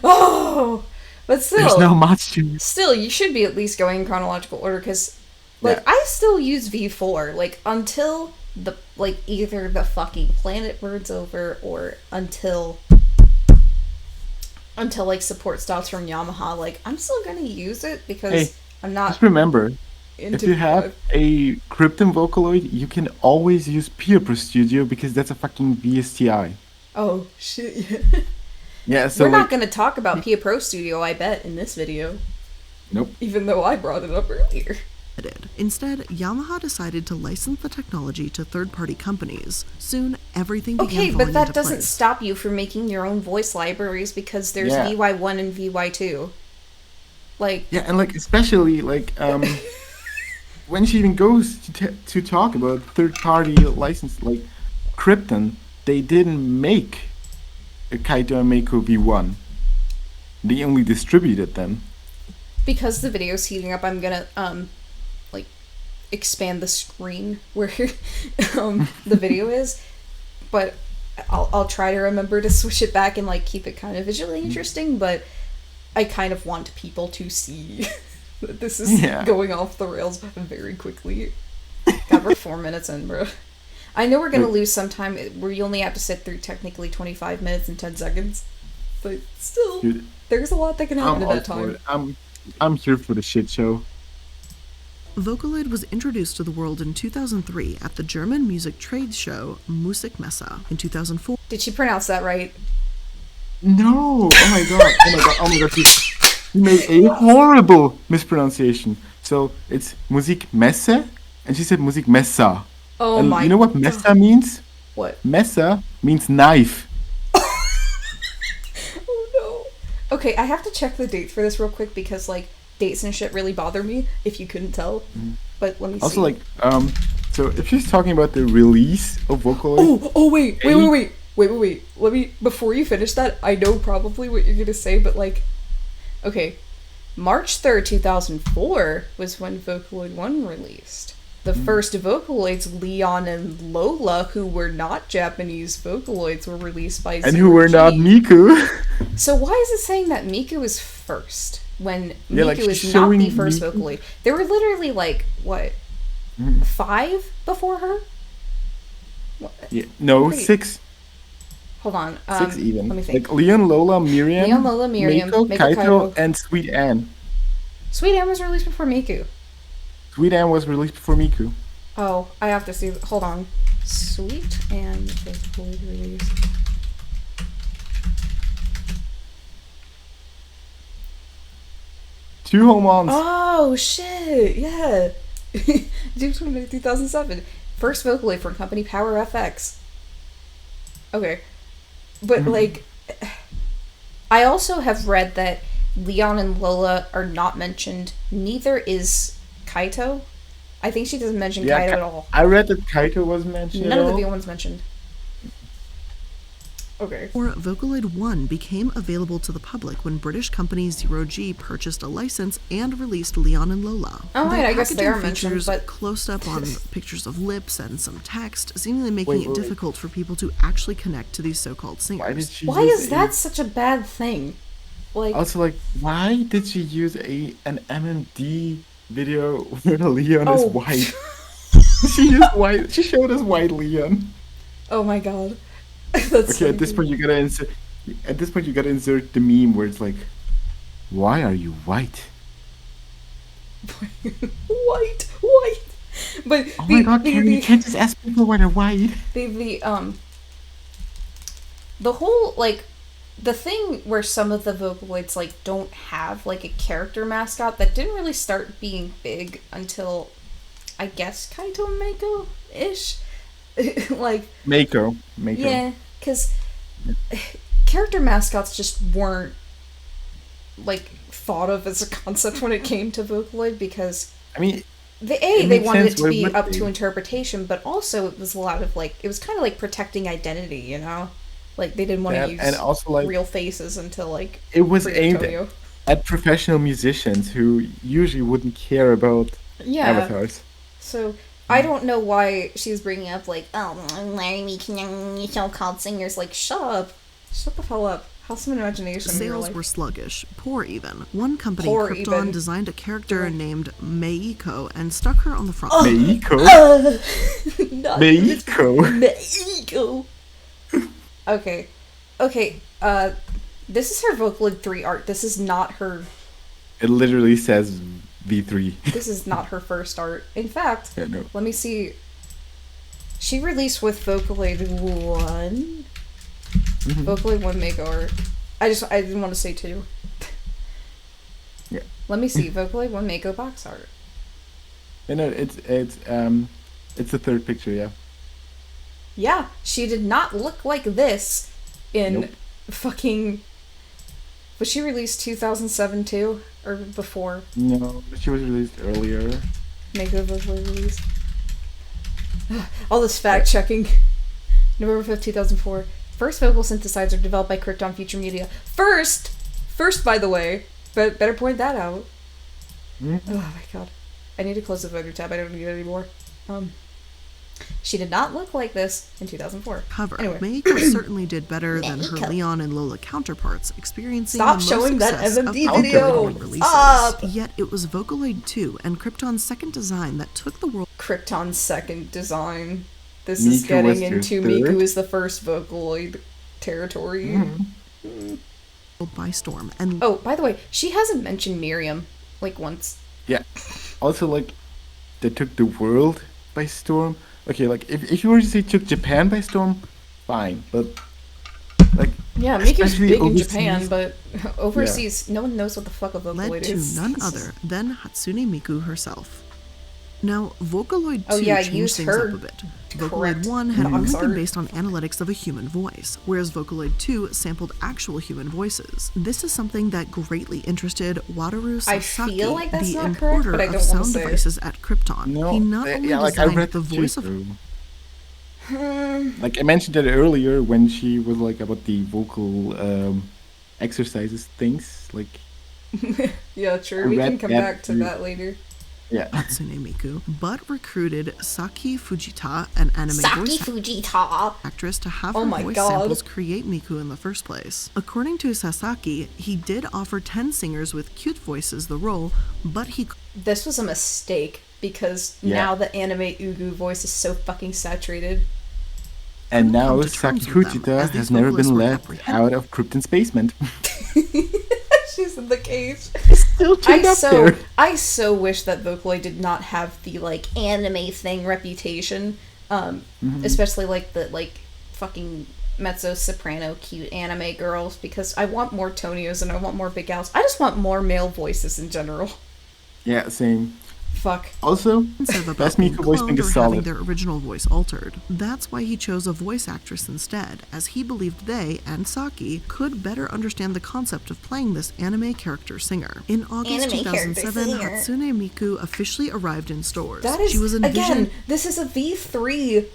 Oh! But still, There's not much to... still, you should be at least going in chronological order, because, like, I still use V4, like, until the, like, either the fucking planet burns over, or until, like, support stops from Yamaha, like, I'm still gonna use it, because I'm not Just remember, into if you have a Krypton Vocaloid, you can always use Peer Pro Studio because that's a fucking VSTI. Oh, shit, yeah. Yeah, so We're like... not gonna talk about Pia Pro Studio, I bet, in this video. Nope. Even though I brought it up earlier. Instead, Yamaha decided to license the technology to third-party companies. Soon, everything began Okay, falling but that into doesn't place. stop you from making your own voice libraries, because there's Yeah. VY1 and VY2. Like... Yeah, and like, especially, like, when she even goes to talk about third-party license, like, Krypton, they didn't make a Kaito and Miku V1. They only distributed them. Because the video's heating up, I'm gonna, like, expand the screen where, the video is. But I'll try to remember to switch it back and, like, keep it kind of visually interesting, but I kind of want people to see that this is going off the rails very quickly. God, we're 4 minutes in, bro. I know we're gonna lose some time where you only have to sit through technically 25 minutes and 10 seconds. But still, Dude, there's a lot that can happen in that time. I'm here for the shit show. Vocaloid was introduced to the world in 2003 at the German music trade show Musikmesse. In 2004, Did she pronounce that right? No! Oh my god, you made a horrible mispronunciation. So it's Musikmesse, and she said Musikmesse. Oh And my you know what Messe means? What? Messe means knife. Oh no. Okay, I have to check the dates for this real quick because, like, dates and shit really bother me, if you couldn't tell. But let me see. Also, like, so if she's talking about the release of Vocaloid... Wait. Let me, before you finish that, I know probably what you're gonna say, but, like, okay. March 3rd, 2004 was when Vocaloid 1 released. the first Vocaloids, Leon and Lola, who were not Japanese Vocaloids, were released by And who were not Miku. So why is it saying that Miku is first when Yeah, Miku like, is not the showing first Miku- Vocaloid? There were literally like what 5 before her. Yeah, no, Wait. 6. Hold on. 6 even. Let me think. Like Leon, Lola, Miriam, Leon, Lola, Miriam, Mako, Mako, Kaito, Kaito. and Sweet Anne. Sweet Anne was released before Miku. Sweet Anne was released before Miku. Oh, I have to see. Hold on. Sweet Anne Vocaloid release. Two home ons. Oh shit! Yeah. June 29, 2007. First Vocaloid from company Power FX. Okay. But, like, I also have read that Leon and Lola are not mentioned. Neither is Kaito. I think she doesn't mention Kaito at all. I read that Kaito was mentioned. None of the V1s mentioned. Okay. Or Vocaloid 1 became available to the public when British company Zero G purchased a license and released Leon and Lola. Oh, right, I guess they packaging are mentioned, features but... close-up on pictures of lips and some text, seemingly making it difficult for people to actually connect to these so-called singers. Why is that such a bad thing? Like, also, like, why did she use an MMD video where Leon is white? She used white. She showed us white Leon. Oh my god. That's okay, at this point you gotta insert. At this point you gotta insert the meme where it's like, "Why are you white?" white. But oh my god, you can't just ask people why they're white. The whole, like, the thing where some of the Vocaloids, like, don't have, like, a character mascot, that didn't really start being big until, I guess, Kaito Mako-ish? Like... Mako. Yeah, because character mascots just weren't, like, thought of as a concept when it came to Vocaloid, because... I mean... They wanted it to be up to interpretation, but also it was a lot of, like, it was kind of like protecting identity, you know? Like, they didn't want to use and also, like, real faces until, like, it was aimed at professional musicians who usually wouldn't care about avatars. So, I don't know why she's bringing up, like, oh, why are we making so-called singers? Like, shut up. Shut the hell up. Have some imagination. Sales were sluggish, poor even. One company, Krypton, designed a character named Meiko and stuck her on the front. Meiko? Meiko. Okay. This is her Vocaloid 3 art. This is not her... It literally says V3. This is not her first art. In fact, let me see. She released with Vocaloid 1. Vocaloid 1 Mako art. I didn't want to say 2. Yeah. Let me see. Vocaloid 1 Mako box art. No, it's the third picture, yeah. Yeah, she did not look like this in fucking... Was she released 2007 too? Or before? No, she was released earlier. Mako Vocaloid release. All this fact checking. November 5th, 2004. First vocal synthesizer developed by Krypton Future Media. First, by the way. But better point that out. Oh my god. I need to close the VODER tab. I don't need it anymore. She did not look like this in 2004. However, anyway. Meiko certainly did better than her Leon and Lola counterparts, experiencing Stop the most showing that success MMD of video. releases. Stop. Yet it was Vocaloid 2 and Krypton's second design that took the world. Krypton's second design. This is getting into Miku is the first Vocaloid territory. By storm. And oh, by the way, she hasn't mentioned Miriam like once. Yeah. Also, like, they took the world by storm. Okay, like, if you were to say took Japan by storm, fine, but, like... Yeah, Miku's big in Japan, but overseas, no one knows what the fuck a Vocaloid led is. to none other than Hatsune Miku herself. Now, Vocaloid 2 changed things up a bit. Vocaloid 1 had only been based on analytics of a human voice, whereas Vocaloid 2 sampled actual human voices. This is something that greatly interested Wataru Sasaki, the importer of sound devices at Krypton. No, he not only designed the voice of... Like, I mentioned that earlier when she was, like, about the vocal exercises things, like... Yeah, true. We can come back to that later. Hatsune Miku, but recruited Saki Fujita, an anime voice actress, to have her voice samples create Miku in the first place. According to Sasaki, he did offer 10 singers with cute voices the role, but he... This was a mistake, because now the anime Ugu voice is so fucking saturated. And now Saki Fujita has never been let out of Krypton's basement. She's in the cage. Still chained up there. I so wish that Vocaloid did not have the like anime thing reputation, especially like the like fucking mezzo soprano cute anime girls, because I want more Tonios and I want more Big Owls. I just want more male voices in general. Yeah, same. Fuck. Also, best Miku voice thing is solid. Having their original voice altered. That's why he chose a voice actress instead, as he believed they, and Saki, could better understand the concept of playing this anime character singer. In August 2007, Hatsune Miku officially arrived in stores. She was again, this is a V3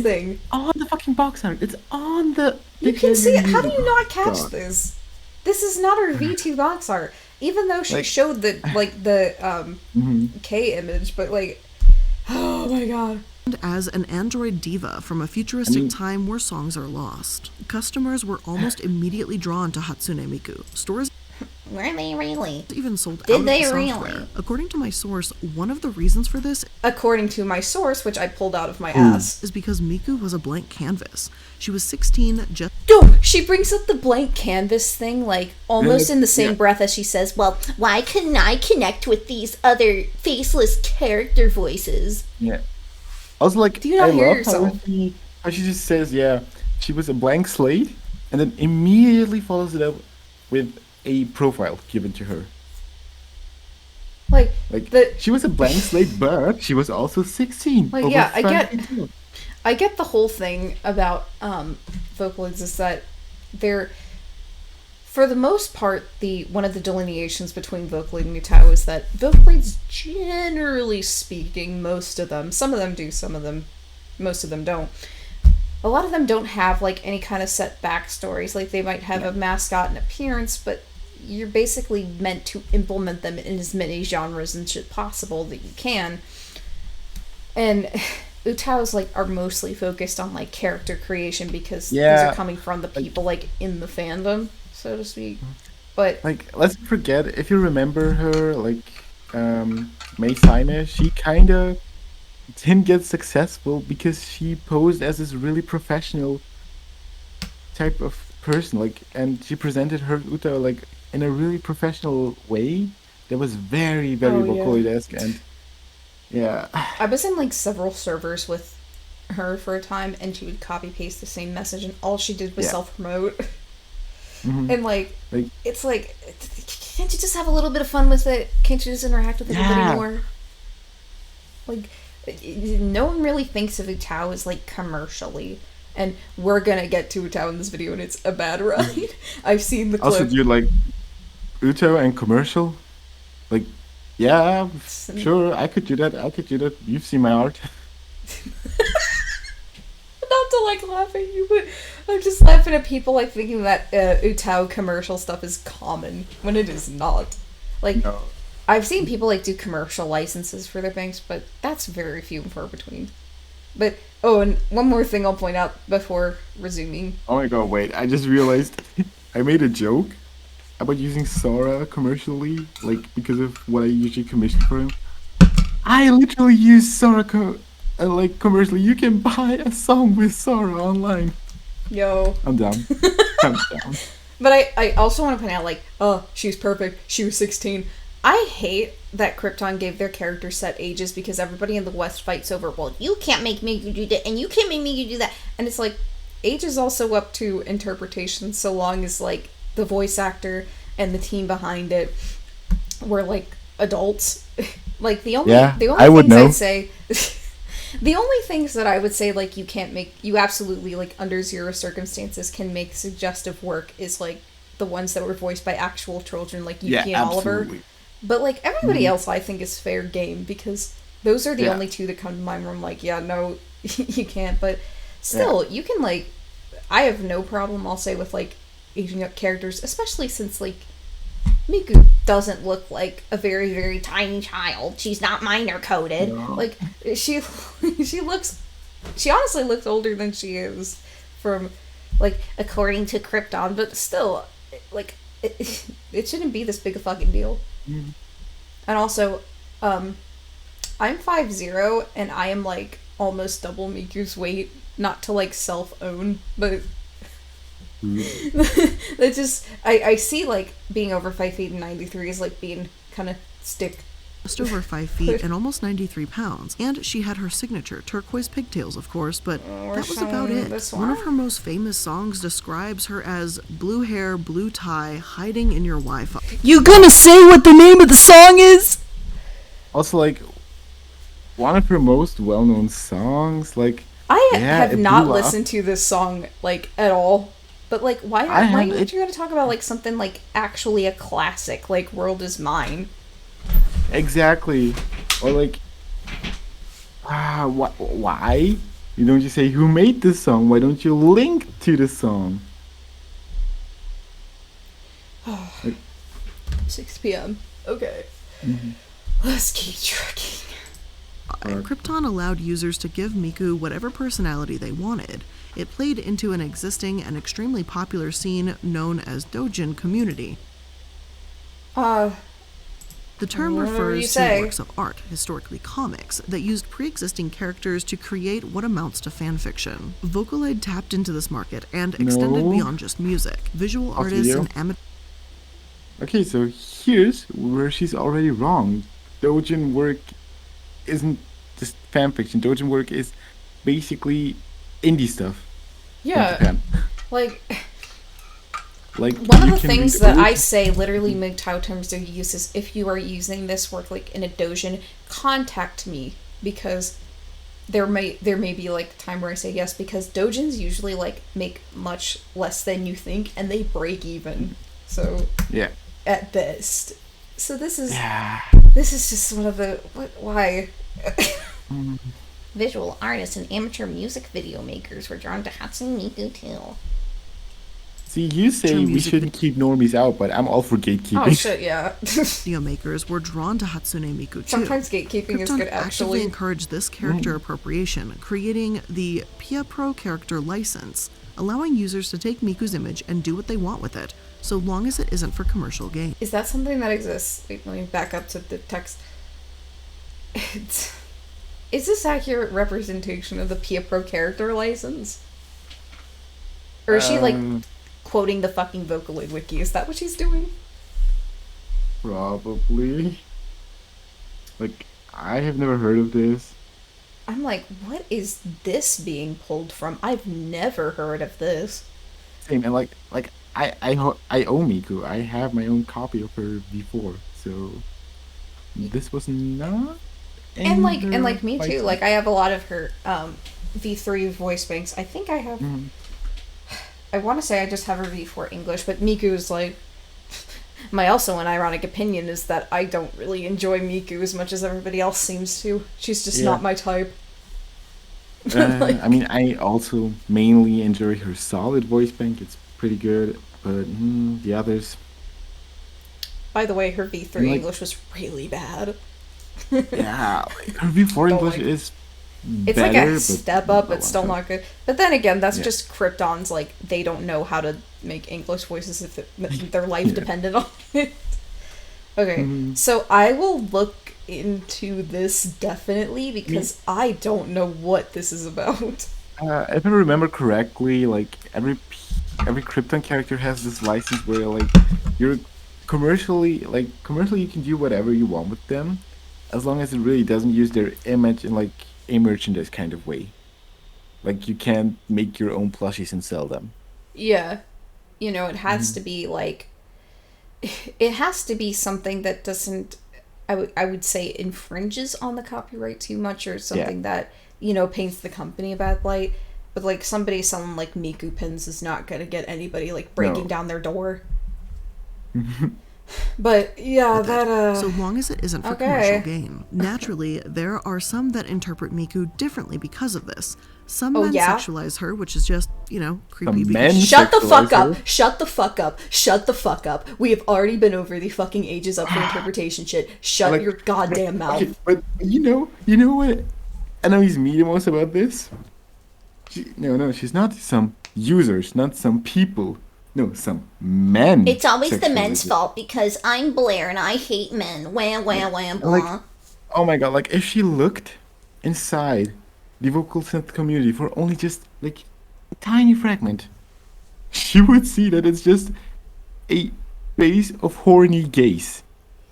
thing. On the fucking box art. It's on the... You can see it. How do you not catch this? This is not her V2 box art. Even though she showed the K image, but like, oh my god. And as an android diva from a futuristic time where songs are lost, customers were almost immediately drawn to Hatsune Miku. Stores were they really? Even sold out of the software. According to my source, one of the reasons for this, according to my source, which I pulled out of my ass, is because Miku was a blank canvas. She was 16, just... Dude, she brings up the blank canvas thing, like, almost in the same breath as she says, well, why couldn't I connect with these other faceless character voices? Yeah. Also, like, do you not hear yourself? How she just says, she was a blank slate, and then immediately follows it up with a profile given to her. Like she was a blank slate, but she was also 16. Like, I get the whole thing about Vocaloids is that they're, for the most part, one of the delineations between Vocaloid and UTAU is that Vocaloids, generally speaking, most of them, some of them do, most of them don't. A lot of them don't have like any kind of set backstories. Like they might have a mascot and appearance, but you're basically meant to implement them in as many genres and shit possible that you can. And UTAUs like are mostly focused on like character creation because these are coming from the people like in the fandom, so to speak. But like, let's forget, if you remember her, like Mei Saime, she kind of didn't get successful because she posed as this really professional type of person, like, and she presented her UTAU like in a really professional way that was very Vocaloid-esque. And I was in like several servers with her for a time, and she would copy paste the same message, and all she did was self-promote. And like it's like, can't you just have a little bit of fun with it? Can't you just interact with everybody more? Like, no one really thinks of UTAU as like commercially, and we're gonna get to UTAU in this video, and it's a bad ride. I've seen the clip. Also, do you like UTAU and commercial? Like, yeah, sure, I could do that. You've seen my art. Not to like laugh at you, but I'm just laughing at people like thinking that UTAU commercial stuff is common when it is not. Like, no. I've seen people like do commercial licenses for their banks, but that's very few and far between. But and one more thing I'll point out before resuming. Oh my god, wait, I just realized I made a joke about using Sora commercially, like because of what I usually commission for him. I literally use Sora like commercially. You can buy a song with Sora online. Yo. I'm down. I'm down. But I also want to point out, like, she's perfect. She was 16. I hate that Krypton gave their characters set ages because everybody in the West fights over, well, you can't make me do that, and you can't make me do that. And it's like, age is also up to interpretation, so long as, like, the voice actor and the team behind it were, like, adults. Like, the only things I'd say... The only things that I would say, like, you absolutely, like, under zero circumstances can make suggestive work is, like, the ones that were voiced by actual children, like Yuki and Oliver. But, like, everybody else I think is fair game, because those are the only two that come to mind where I'm like, no, you can't. But still, you can, like, I have no problem, I'll say, with, like, aging up characters, especially since, like, Miku doesn't look like a very, very tiny child. She's not minor coded. No. Like, she honestly looks older than she is from, like, according to Krypton, but still, like, it shouldn't be this big a fucking deal. Mm. And also, I'm 5'0", and I am, like, almost double Miku's weight. Not to, like, self-own, but... that just... I see, like, being over 5 feet and 93 is, like, being kind of stick. Just over 5 feet and almost 93 pounds. And she had her signature turquoise pigtails, of course, but that was about it. One of her most famous songs describes her as blue hair, blue tie, hiding in your Wi-Fi. You gonna say what the name of the song is? Also, like, one of her most well-known songs, like... I have not listened to this song, like, at all. But, like, why aren't you gonna talk about, like, something, like, actually a classic, like, World Is Mine? Exactly. Or, like... why? You don't just say, who made this song? Why don't you link to the song? 6 p.m. Okay. Mm-hmm. Let's keep trucking. Krypton allowed users to give Miku whatever personality they wanted. It played into an existing and extremely popular scene known as Dojin community. The term refers to works of art, historically comics, that used pre-existing characters to create what amounts to fanfiction. Vocaloid tapped into this market and extended beyond just music. Visual artists and amateurs... Okay, so here's where she's already wrong. Dojin work isn't just fanfiction. Dojin work is basically indie stuff. Yeah, like one of the things that I say, literally MGTOW terms of use, is if you are using this work like in a Dojin, contact me, because there may be like a time where I say yes, because Dojins usually like make much less than you think, and they break even. So yeah, at best. So this is just one of the why. Visual artists and amateur music video makers were drawn to Hatsune Miku too. See, you say we shouldn't keep normies out, but I'm all for gatekeeping. Oh shit, yeah. Video makers were drawn to Hatsune Miku too. Sometimes gatekeeping is good, actually. Actively encouraged this character appropriation, creating the Pia Pro character license, allowing users to take Miku's image and do what they want with it, so long as it isn't for commercial gain. Is that something that exists? Wait, let me back up to the text. Is this accurate representation of the Pia Pro character license? Or is she, like, quoting the fucking Vocaloid wiki? Is that what she's doing? Probably. Like, I have never heard of this. I'm like, what is this being pulled from? I've never heard of this. Same, and like I own Miku. I have my own copy of her V4, so this was not. And like me too. Like, I have a lot of her V3 voice banks. I think I have. Mm-hmm. I want to say I just have her V4 English, but Miku is like. My also an ironic opinion is that I don't really enjoy Miku as much as everybody else seems to. She's just not my type. Like, I mean, I also mainly enjoy her solid voice bank. It's pretty good, but the others. By the way, her V3 English was really bad. Yeah, like, her V4 English is it's better, like a step up, but still not good. But then again, that's just Krypton's, like, they don't know how to make English voices if their life depended on it. Okay, so I will look into this definitely, because I don't know what this is about. If I remember correctly, like, every Krypton character has this license where, like, you're commercially you can do whatever you want with them, as long as it really doesn't use their image in, like, a merchandise kind of way. Like, you can't make your own plushies and sell them. Yeah. You know, it has to be, like... It has to be something that doesn't... I would say infringes on the copyright too much, or something that, you know, paints the company a bad light. But, like, somebody selling, like, Miku pins is not gonna get anybody, like, breaking down their door. But yeah, that so long as it isn't for commercial gain. Naturally, there are some that interpret Miku differently because of this. Some men sexualize her, which is just, creepy. Shut the fuck up. Shut the fuck up. Shut the fuck up. We have already been over the fucking ages up for interpretation shit. Shut your goddamn mouth. Okay, but you know what annoys me the most about this? She's not some users, not some people. No, some men. It's always the men's fault because I'm Blair and I hate men. Wham, wham, wham, blah. Like, oh my god, like if she looked inside the vocal synth community for only just like a tiny fragment, she would see that it's just a base of horny gays.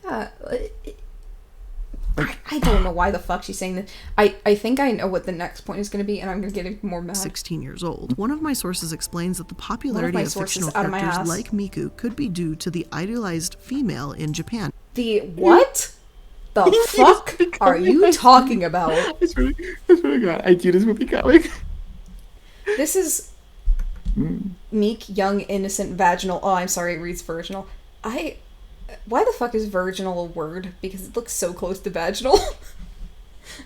Yeah, I don't know why the fuck she's saying this. I think I know what the next point is going to be, and I'm going to get more mad. 16 years old. One of my sources explains that the popularity of fictional characters like Miku could be due to the idealized female in Japan. The what? The fuck are you talking about? I swear to God, I do this movie comic. This is meek, young, innocent, vaginal. Oh, I'm sorry, it reads virginal. Why the fuck is virginal a word? Because it looks so close to vaginal.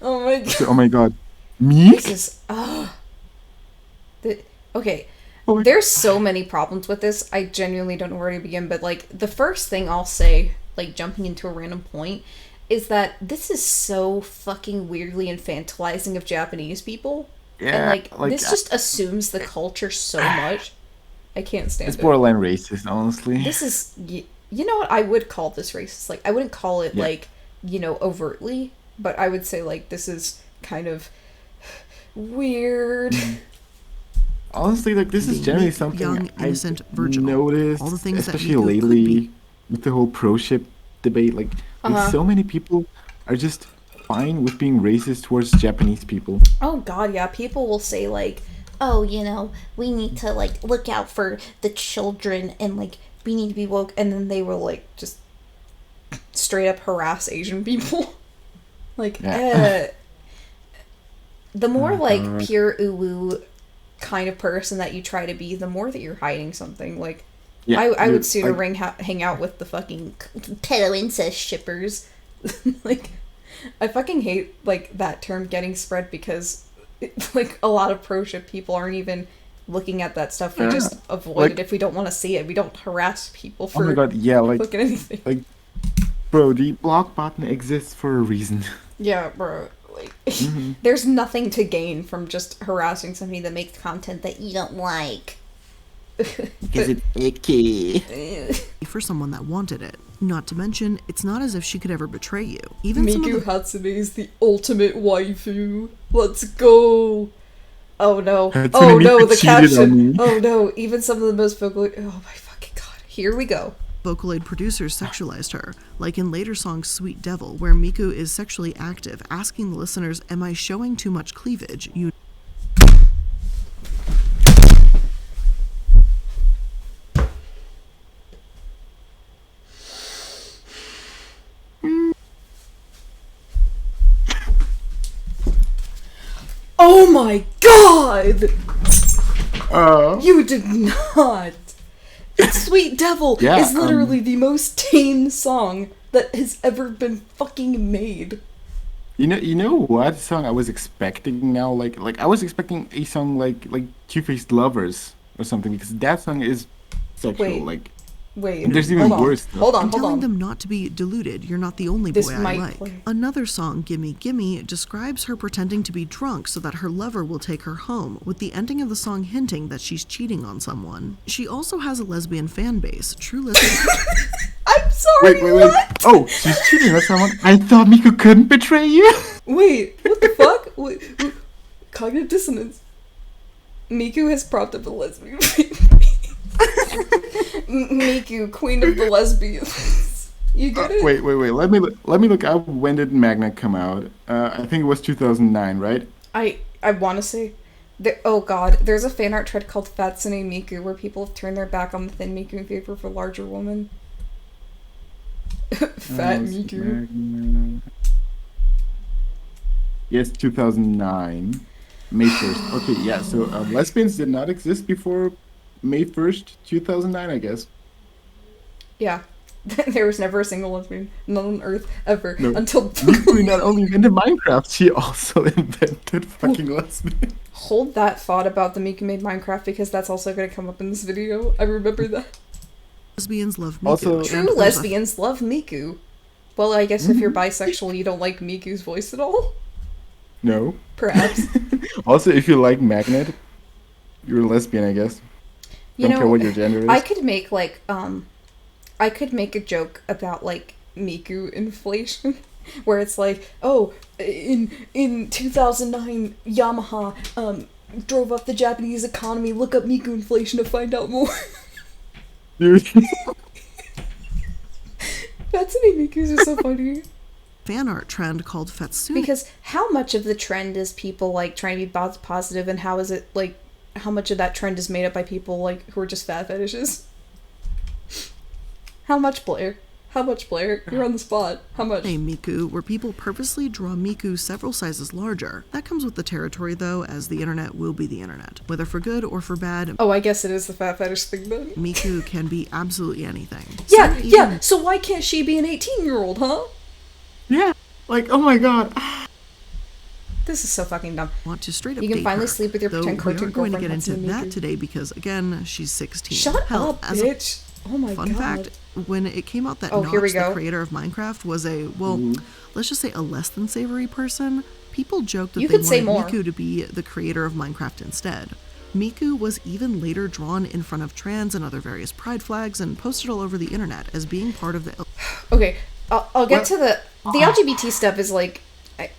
Oh my god. Oh my god. Meek? This is, okay. There's so many problems with this. I genuinely don't know where to begin, but like the first thing I'll say, like jumping into a random point, is that this is so fucking weirdly infantilizing of Japanese people. Yeah. And like this just assumes the culture so much. I can't stand it. It's borderline racist, honestly. This is... You know what? I would call this racist. Like, I wouldn't call it, like, overtly, but I would say, like, this is kind of weird. Honestly, like, this is generally something young, innocent, I've noticed, all the things especially lately, with the whole pro-ship debate. Like, so many people are just fine with being racist towards Japanese people. Oh, God, yeah. People will say, like, oh, we need to, like, look out for the children and, like, we need to be woke, and then they will like just straight up harass Asian people. Like, the more like pure uwu kind of person that you try to be, the more that you're hiding something. Like, I would sooner hang out with the fucking pedo incest shippers. Like, I fucking hate like that term getting spread because like a lot of pro ship people aren't even looking at that stuff. We just avoid it if we don't want to see it. We don't harass people for looking at anything. Like, bro, the block button exists for a reason. Yeah, bro. Like, there's nothing to gain from just harassing somebody that makes content that you don't like. Because it's icky. For someone that wanted it. Not to mention, it's not as if she could ever betray you. Even Miku Hatsune is the ultimate waifu. Let's go. Oh no. Oh no, the caption. Oh no, even some of the most Vocaloid... Oh my fucking god. Here we go. Vocaloid producers sexualized her, like in later song Sweet Devil, where Miku is sexually active, asking the listeners, am I showing too much cleavage? Oh my god! You did not! Sweet Devil is literally the most tame song that has ever been fucking made. You know what song I was expecting now? Like I was expecting a song like Two-Faced Lovers or something, because that song is sexual. Wait, there's even worse stuff. Hold on. I'm telling them not to be deluded. You're not the only boy I like. Another song, Gimme Gimme, describes her pretending to be drunk so that her lover will take her home, with the ending of the song hinting that she's cheating on someone. She also has a lesbian fan base. True listeners. I'm sorry. Wait. What? Oh, she's cheating on someone? I thought Miku couldn't betray you. Wait, what the fuck? Wait. Cognitive dissonance. Miku has propped up a lesbian fan base. Miku, queen of the lesbians. You get it? Wait. Let me look up, when did Magna come out? I think it was 2009, right? I want to say... oh god, there's a fan art thread called Fatsune Miku where people have turned their back on the thin Miku in favor of a larger woman. Fat Miku. Magna. Yes, 2009. May 1st. Okay, yeah, so lesbians did not exist before May 1st, 2009, I guess. Yeah. There was never a single lesbian, not on Earth, ever, No. until... Miku not only invented Minecraft, she also invented fucking lesbian. Hold that thought about the Miku made Minecraft, because that's also going to come up in this video. I remember that. Lesbians love Miku. Also- True lesbians love Miku. Well, I guess if you're bisexual, you don't like Miku's voice at all? No. Perhaps. Also, if you like Magnet, you're a lesbian, I guess. Don't care what your gender is. I could make, like, I could make a joke about, like, Miku inflation, where it's like, oh, in 2009, Yamaha, drove up the Japanese economy, look up Miku inflation to find out more. Dude. Fatsune Mikus are so funny. Fan art trend called Fatsune. Because how much of the trend is people, like, trying to be positive, and how is it, like, how much of that trend is made up by people, like, who are just fat fetishes? How much, Blair? How much, Blair? You're on the spot. How much? Hey Miku, where people purposely draw Miku several sizes larger. That comes with the territory though, as the internet will be the internet. Whether for good or for bad, Oh, I guess it is the fat fetish thing then. Miku can be absolutely anything. Yeah, Some yeah, even so why can't she be an 18-year-old, huh? Yeah. Like, oh my god. This is so fucking dumb. want to straight up You can date finally her, sleep with your though pretend we cartoon aren't going to get girlfriend, into Hatsune that Miku. today because, again, she's 16. Shut Hell, up, as a bitch. Oh my fun god. fact, when it came out that Oh, here we Notch, the go. creator of Minecraft, was a, well, let's just say a less than savory person, people joked that You they could say wanted more. Miku to be the creator of Minecraft instead. Miku was even later drawn in front of trans and other various pride flags and posted all over the internet as being part of the... Okay, I'll get to the LGBT stuff is like,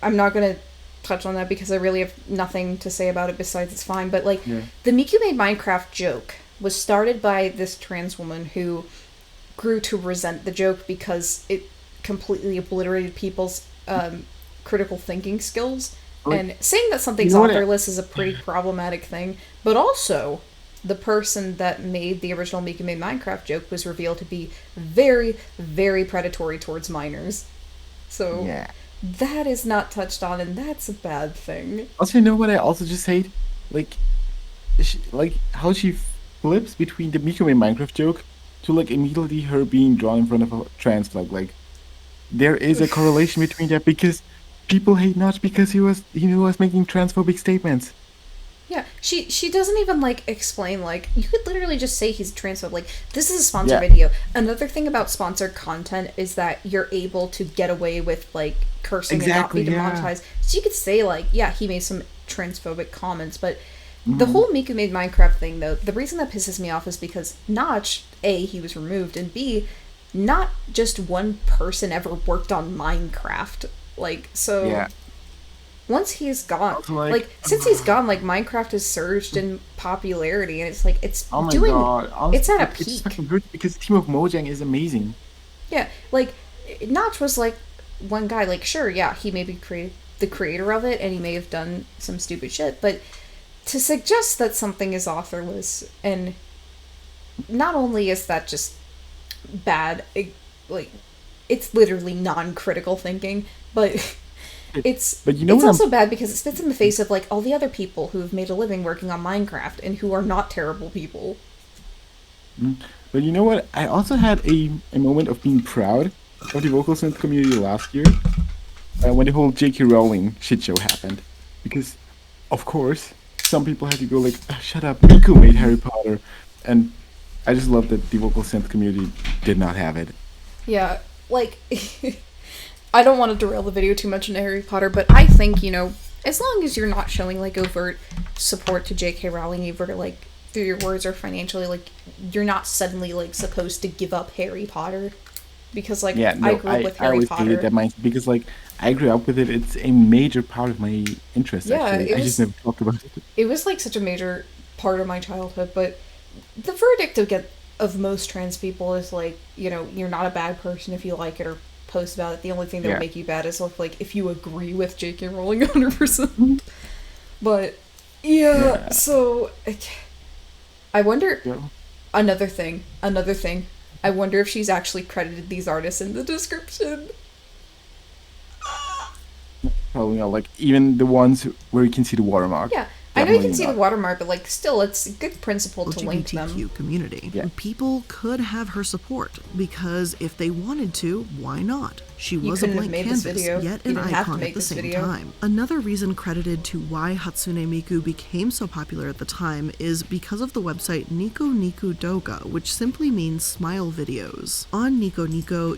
I'm not gonna touch on that because I really have nothing to say about it besides it's fine, but like, the Miku made Minecraft joke was started by this trans woman who grew to resent the joke because it completely obliterated people's critical thinking skills. And saying that something's authorless is a pretty problematic thing, but also the person that made the original Miku made Minecraft joke was revealed to be very, very predatory towards minors. So that is not touched on, and that's a bad thing. Also, you know what I also just hate? Like how she flips between the Miku made Minecraft joke to, like, immediately her being drawn in front of a trans flag. Like, there is a correlation between that because people hate Notch because he was making transphobic statements. Yeah, she doesn't even, like, explain, like, you could literally just say he's a transphobe. Like, this is a sponsored video. Another thing about sponsored content is that you're able to get away with, like, cursing and not be demonetized. So you could say, like, yeah, he made some transphobic comments, but the whole Miku made Minecraft thing, though, the reason that pisses me off is because Notch, A, he was removed, and B, not just one person ever worked on Minecraft. Like, so... Once he's gone, like since he's gone, like Minecraft has surged in popularity, and it's like it's doing. Honestly, it's at a peak. It's fucking good because Team of Mojang is amazing. Yeah, like Notch was like one guy. Like, sure, yeah, he may be the creator of it, and he may have done some stupid shit, but to suggest that something is authorless, and not only is that just bad, it's literally non-critical thinking, but. It's also bad because it spits in the face of, like, all the other people who have made a living working on Minecraft and who are not terrible people. But you know what? I also had a moment of being proud of the vocal synth community last year when the whole J.K. Rowling shit show happened. Because, of course, some people had to go like, shut up, Miku made Harry Potter. And I just love that the vocal synth community did not have it. Yeah, like... I don't want to derail the video too much into Harry Potter, but I think, you know, as long as you're not showing, like, overt support to J.K. Rowling, either, like, through your words or financially, like, you're not suddenly, like, supposed to give up Harry Potter. Because, like, I grew up with Harry Potter. I always hated that mindset because, like, I grew up with it. It's a major part of my interest, actually. I just never talked about it. It was, like, such a major part of my childhood, but the verdict of most trans people is, like, you know, you're not a bad person if you like it or post about it. The only thing that would make you bad is if you agree with J.K. Rowling 100%. But so I wonder another thing. I wonder if she's actually credited these artists in the description. Probably not. Like, even the ones where you can see the watermark. Yeah, I know you can see the watermark, but like still, it's a good principle to link them. LGBTQ community. Yeah. People could have her support because if they wanted to, why not? She was a blank canvas, yet an icon at the same time. Another reason credited to why Hatsune Miku became so popular at the time is because of the website Nico Nico Doga, which simply means smile videos. On Nico Nico,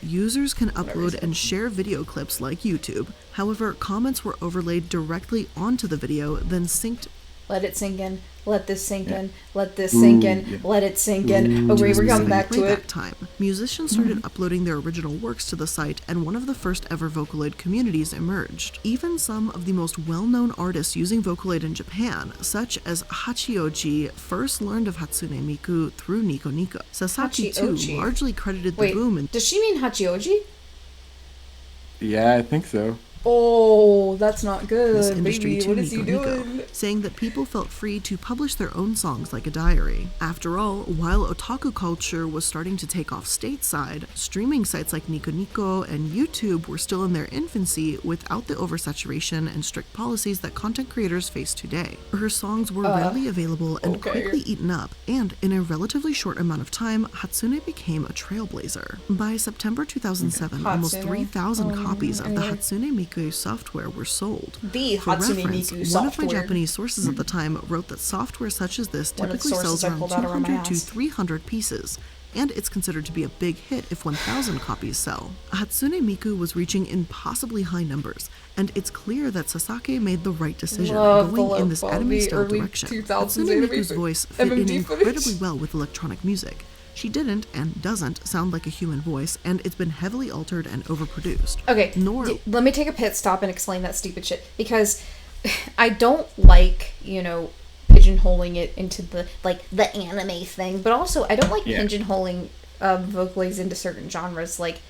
users can upload and share video clips like YouTube. However, comments were overlaid directly onto the video, then synced. Let it sink in. Let this sink in. Let this sink in. Let it sink in. Okay, we're coming back to it. Time. Musicians started uploading their original works to the site, and one of the first ever Vocaloid communities emerged. Even some of the most well-known artists using Vocaloid in Japan, such as Hachioji, first learned of Hatsune Miku through Nico Nico. Sasaki, too, largely credited the boom in... Does she mean Hachioji? Yeah, I think so. Oh, that's not good, this industry baby. to What is he Nico doing? Nico, saying that people felt free to publish their own songs like a diary. After all, while otaku culture was starting to take off stateside, streaming sites like Nico Nico and YouTube were still in their infancy without the oversaturation and strict policies that content creators face today. Her songs were readily available and quickly eaten up, and in a relatively short amount of time, Hatsune became a trailblazer. By September 2007, almost 3,000 copies of the Hatsune Miku software were sold. For reference, one of my Japanese sources at the time wrote that software such as this typically sells around 200 to 300 pieces, and it's considered to be a big hit if 1,000 copies sell. Hatsune Miku was reaching impossibly high numbers, and it's clear that Sasaki made the right decision going in this anime-style direction. Hatsune Miku's voice fit in incredibly well with electronic music. She didn't, and doesn't, sound like a human voice, and it's been heavily altered and overproduced. Okay, let me take a pit stop and explain that stupid shit, because I don't like, pigeonholing it into the anime thing, but also I don't like pigeonholing Vocaloids into certain genres. Like,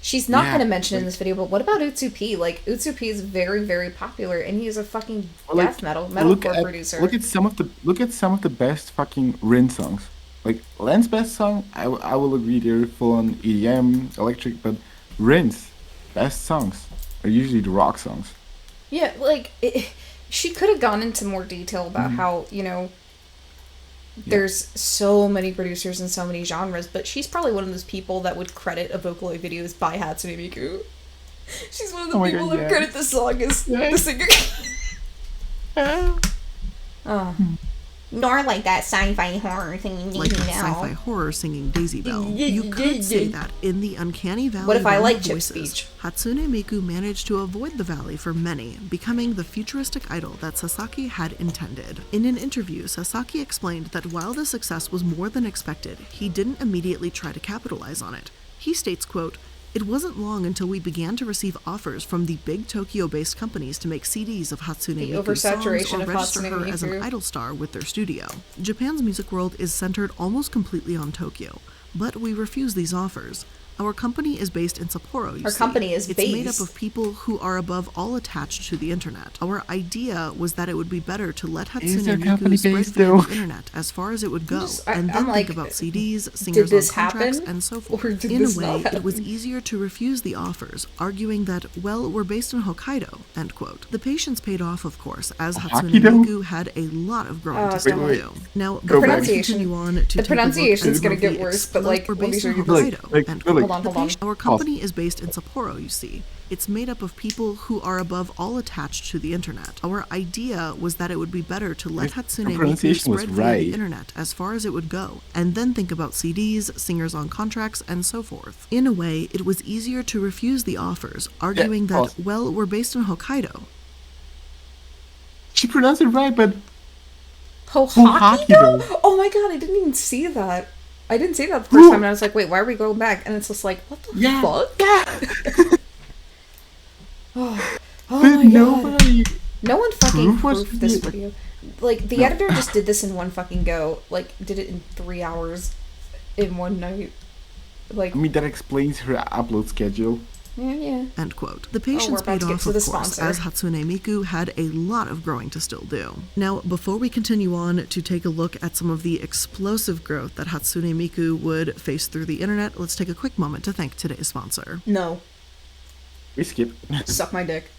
she's not going to mention in this video, but what about Utsup? Like, Utsup is very, very popular, and he's a fucking death metalcore producer. Look at some of the best fucking Rin songs. Like, Len's best song, I will agree they're full on EDM, electric, but Rin's best songs are usually the rock songs. Yeah, she could have gone into more detail about how, there's so many producers and so many genres, but she's probably one of those people that would credit a Vocaloid video as by Hatsune Miku. She's one of the people that credit the song as the singer. Nor like that sci-fi horror singing Daisy Bell. Sci-fi horror singing Daisy Bell. You could say that in the uncanny valley. What if I like voices, chip speech? Hatsune Miku managed to avoid the valley for many, becoming the futuristic idol that Sasaki had intended. In an interview, Sasaki explained that while the success was more than expected, he didn't immediately try to capitalize on it. He states, quote, "It wasn't long until we began to receive offers from the big Tokyo-based companies to make CDs of Hatsune Miku's songs or register her as an idol star with their studio. Japan's music world is centered almost completely on Tokyo, but we refuse these offers. Our company is based in Sapporo, It's made up of people who are above all attached to the internet. Our idea was that it would be better to let Hatsune Miku spread via the internet as far as it would go, and then think about CDs, singers on contracts, and so forth. In a way, it was easier to refuse the offers, arguing that, well, we're based in Hokkaido," end quote. The patience paid off, of course, as Hatsune Miku had a lot of growing to still do. Now, before we continue on to the pronunciation's gonna get worse, but let me show you Hokkaido, end quote. Hold on. Our company is based in Sapporo, you see. It's made up of people who are above all attached to the internet. Our idea was that it would be better to let Hatsune Miku spread via the internet as far as it would go, and then think about CDs, singers on contracts, and so forth. In a way, it was easier to refuse the offers, arguing that, well, we're based in Hokkaido. She pronounced it right, but... Hokkaido? Oh my god, I didn't even see that. I didn't see that the first time, and I was like, wait, why are we going back? And it's just like, what the fuck? Yeah. Oh my god. No one fucking proofed this video. Like, the editor just did this in one fucking go. Like, did it in 3 hours in one night. Like, I mean, that explains her upload schedule. Yeah. End quote. The patience paid off, of course, as Hatsune Miku had a lot of growing to still do. Now, before we continue on to take a look at some of the explosive growth that Hatsune Miku would face through the internet, let's take a quick moment to thank today's sponsor. No. We skip. Suck my dick.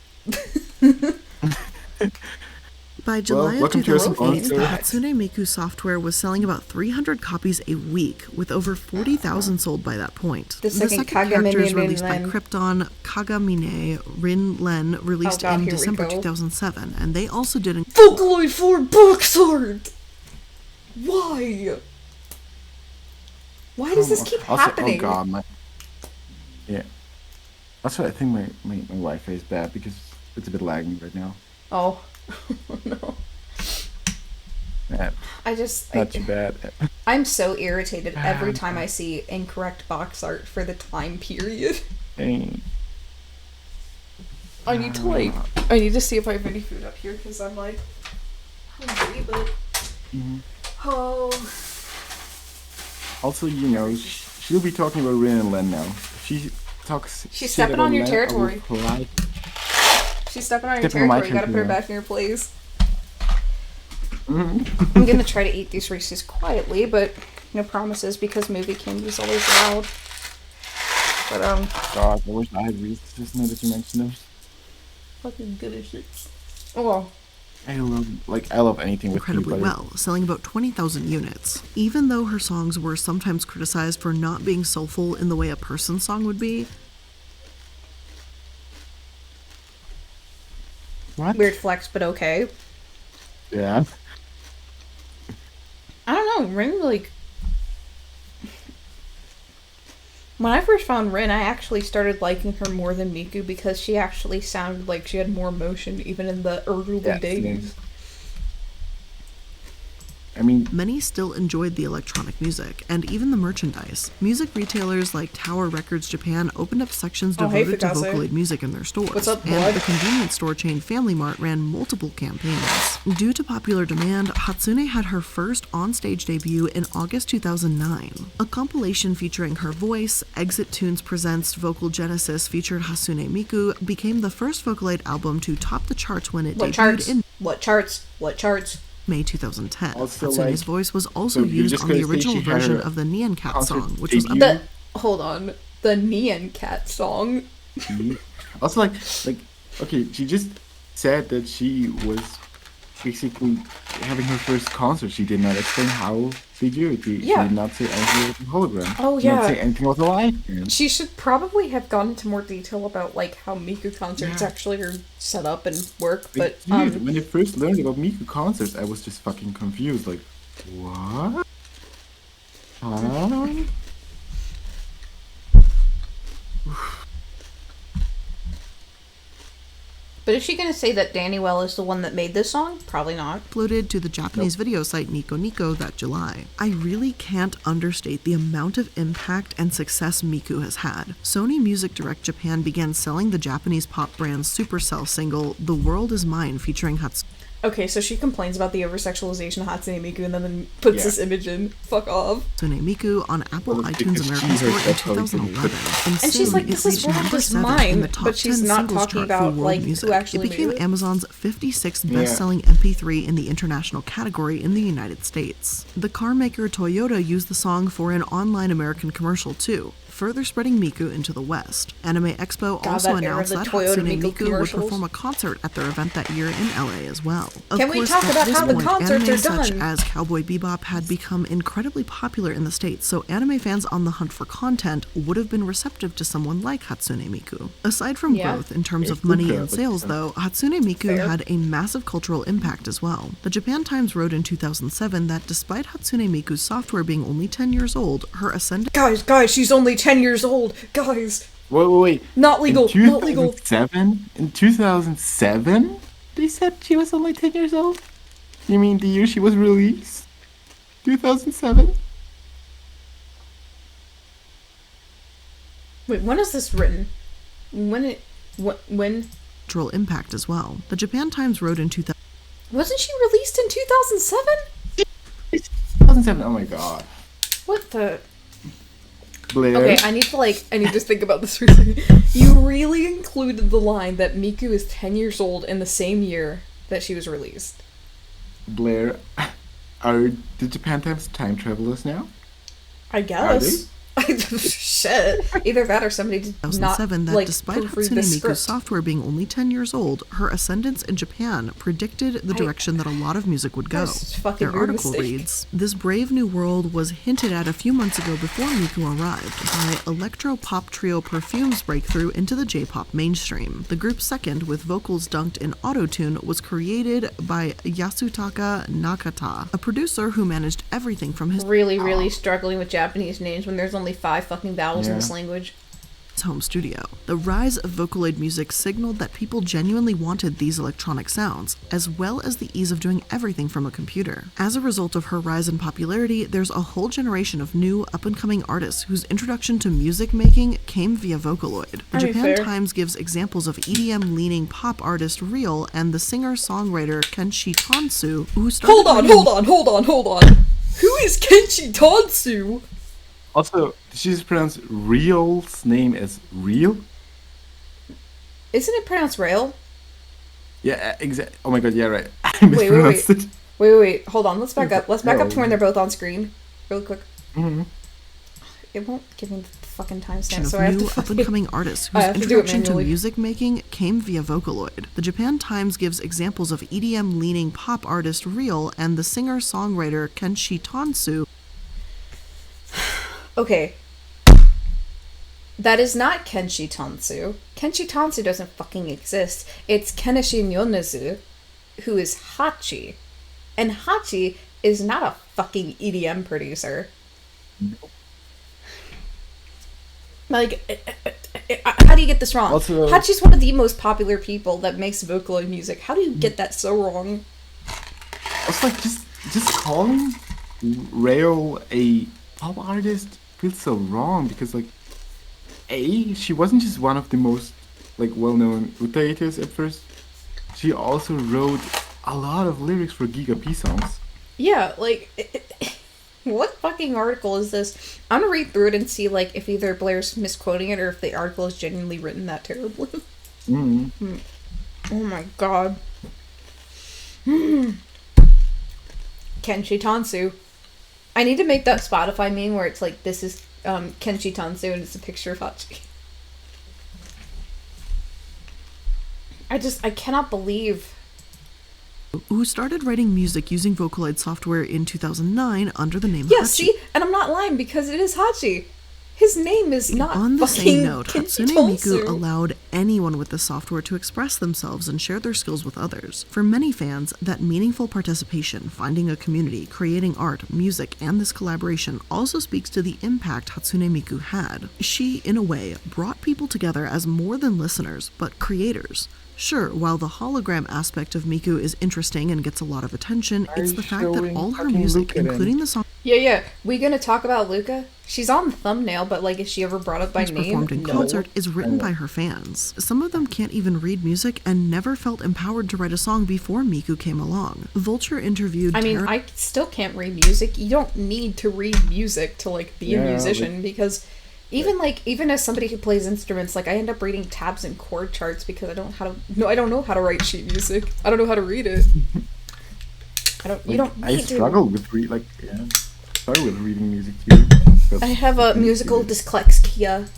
By July of welcome to our 2008, the sponsor. Hatsune Miku software was selling about 300 copies a week, with over 40,000 sold by that point. The second character is released by Kagamine Krypton Kagamine Rin Len, released Oh God, in here we December go. 2007, and they also did an Vocaloid 4 box art! Why? Why does this keep happening? Oh god, yeah. That's why I think my Wi-Fi is bad, because it's a bit lagging right now. Oh. No. Yeah, not too bad. I'm so irritated every time I see incorrect box art for the time period. Hey. I need to see if I have any food up here, because I'm like hungry, but oh. Also, you know, she'll be talking about Rin and Len now. She's stepping on your Len, territory. She's stepping on your territory. You gotta put her back in her place. I'm gonna try to eat these Reese's quietly, but no promises, because movie candy's always loud. But God, I wish I had Reese's just now that you mentioned them. Fucking good as shit. Oh well. I love anything with incredibly peanut butter. well, selling about 20,000 units. Even though her songs were sometimes criticized for not being soulful in the way a person's song would be. What? Weird flex, but okay. Yeah. I don't know, Rin, like... When I first found Rin, I actually started liking her more than Miku, because she actually sounded like she had more emotion, even in the early days. I mean, many still enjoyed the electronic music, and even the merchandise. Music retailers like Tower Records Japan opened up sections devoted to Vocaloid music in their stores. What's up, and the convenience store chain Family Mart ran multiple campaigns. Due to popular demand, Hatsune had her first on-stage debut in August 2009. A compilation featuring her voice, Exit Tunes Presents Vocal Genesis featured Hatsune Miku, became the first Vocaloid album to top the charts when it debuted in What charts? May 2010. Also, Hatsune's voice was also used on the original version of the Nyan Cat song, which was the Nyan Cat song. Also, okay, she just said that she was basically having her first concert. She did not explain how they do it. She did not say anything about the hologram. Oh, She did not say anything about the live band. She should probably have gone into more detail about, like, how Miku concerts actually are set up and work, but, Dude, when I first learned about Miku concerts, I was just fucking confused, like, what? Huh? But is she gonna say that Danny Well is the one that made this song? Probably not. Uploaded to the Japanese video site Nico Nico that July. I really can't understate the amount of impact and success Miku has had. Sony Music Direct Japan began selling the Japanese pop brand's Supercell single The World Is Mine featuring Hatsune. Okay, so she complains about the over-sexualization of Hatsune Miku and then puts this image in. Fuck off. Hatsune Miku on Apple iTunes American Store in 2011. And she's like, this is World Is Mine, but she's not talking about, like, who actually It became made it. Amazon's 56th best-selling MP3 in the international category in the United States. The car maker Toyota used the song for an online American commercial too, further spreading Miku into the West. Anime Expo also announced that Hatsune Miku would perform a concert at their event that year in LA as well. Of Can we course, talk at about this how the point, concerts anime are such done? as Cowboy Bebop had become incredibly popular in the States, so anime fans on the hunt for content would have been receptive to someone like Hatsune Miku. Aside from growth in terms of money and sales, though, Hatsune Miku had a massive cultural impact as well. The Japan Times wrote in 2007 that despite Hatsune Miku's software being only 10 years old, her ascendant... Guys, she's only 10 years old! Guys! Wait. Not legal, not legal. In 2007? They said she was only 10 years old? You mean the year she was released? 2007? Wait, when is this written? When? Cultural impact as well. The Japan Times wrote in 2000... Wasn't she released in 2007? 2007, oh my god. What the... Blair. Okay, I need to think about this for a second. You really included the line that Miku is 10 years old in the same year that she was released. Blair, are the Japan Times time travelers now? I guess. Shit. Either that or somebody did not, 2007 that like, despite proofread the Hatsune script. Miku's software being only 10 years old, her ascendance in Japan predicted the direction that a lot of music would go. Their article reads, "This brave new world was hinted at a few months ago before Miku arrived by electro-pop trio Perfume's breakthrough into the J-pop mainstream. The group's second, with vocals dunked in auto-tune, was created by Yasutaka Nakata, a producer who managed everything from his Really struggling with Japanese names when there's only 5 fucking vowels in this language. home studio. The rise of Vocaloid music signaled that people genuinely wanted these electronic sounds, as well as the ease of doing everything from a computer. As a result of her rise in popularity, there's a whole generation of new, up-and-coming artists whose introduction to music making came via Vocaloid. The Japan Times gives examples of EDM-leaning pop artist Real and the singer-songwriter Kenshi Tansu, who started... Hold on. Who is Kenshi Tansu? Also, did she just pronounce Real's name as Real? Isn't it pronounced Rail? Yeah, exactly. Oh my god, yeah, right. I mispronounced it. Wait. Hold on. Let's back up. Let's back up to when they're both on screen. Real quick. Mm-hmm. It won't give me the fucking timestamp, so of I have new to up-and-coming artists whose introduction to music making came via Vocaloid. The Japan Times gives examples of EDM-leaning pop artist Real and the singer-songwriter Kenshi Tansu. Okay. That is not Kenshi Tansu. Kenshi Tansu doesn't fucking exist. It's Kenichi Nyonezu, who is Hachi. And Hachi is not a fucking EDM producer. Like, how do you get this wrong? Also, Hachi's one of the most popular people that makes Vocaloid music. How do you get that so wrong? Also, like, just calling Rail a pop artist feels so wrong, because, like, she wasn't just one of the most, like, well-known UTAU at first. She also wrote a lot of lyrics for Giga P songs. Yeah, like, what fucking article is this? I'm gonna read through it and see, like, if either Blair's misquoting it or if the article is genuinely written that terribly. Mm-hmm. Oh my god. Kenshi Tansu. I need to make that Spotify meme where it's like, this is Kenshi Tansu and it's a picture of Hachi. I cannot believe... Who started writing music using Vocaloid software in 2009 under the name Yeah, Hachi. see? And I'm not lying because it is Hachi. His name is not On the fucking same note, Kenshi Hatsune Miku Tansu. allowed anyone with the software to express themselves and share their skills with others. For many fans, that meaningful participation, finding a community, creating art, music, and this collaboration also speaks to the impact Hatsune Miku had. She, in a way, brought people together as more than listeners, but creators. Sure, while the hologram aspect of Miku is interesting and gets a lot of attention, it's the fact that all her music, including the song... Yeah. We gonna talk about Luca? She's on the thumbnail, but, like, is she ever brought up by name? Performed in concert is written by her fans. Some of them can't even read music and never felt empowered to write a song before Miku came along. Vulture interviewed I still can't read music. You don't need to read music to, like, be a musician, because even as somebody who plays instruments, like, I end up reading tabs and chord charts because I don't know how to write sheet music. I don't know how to read it. I struggle with reading music too. I have a musical dyslexia.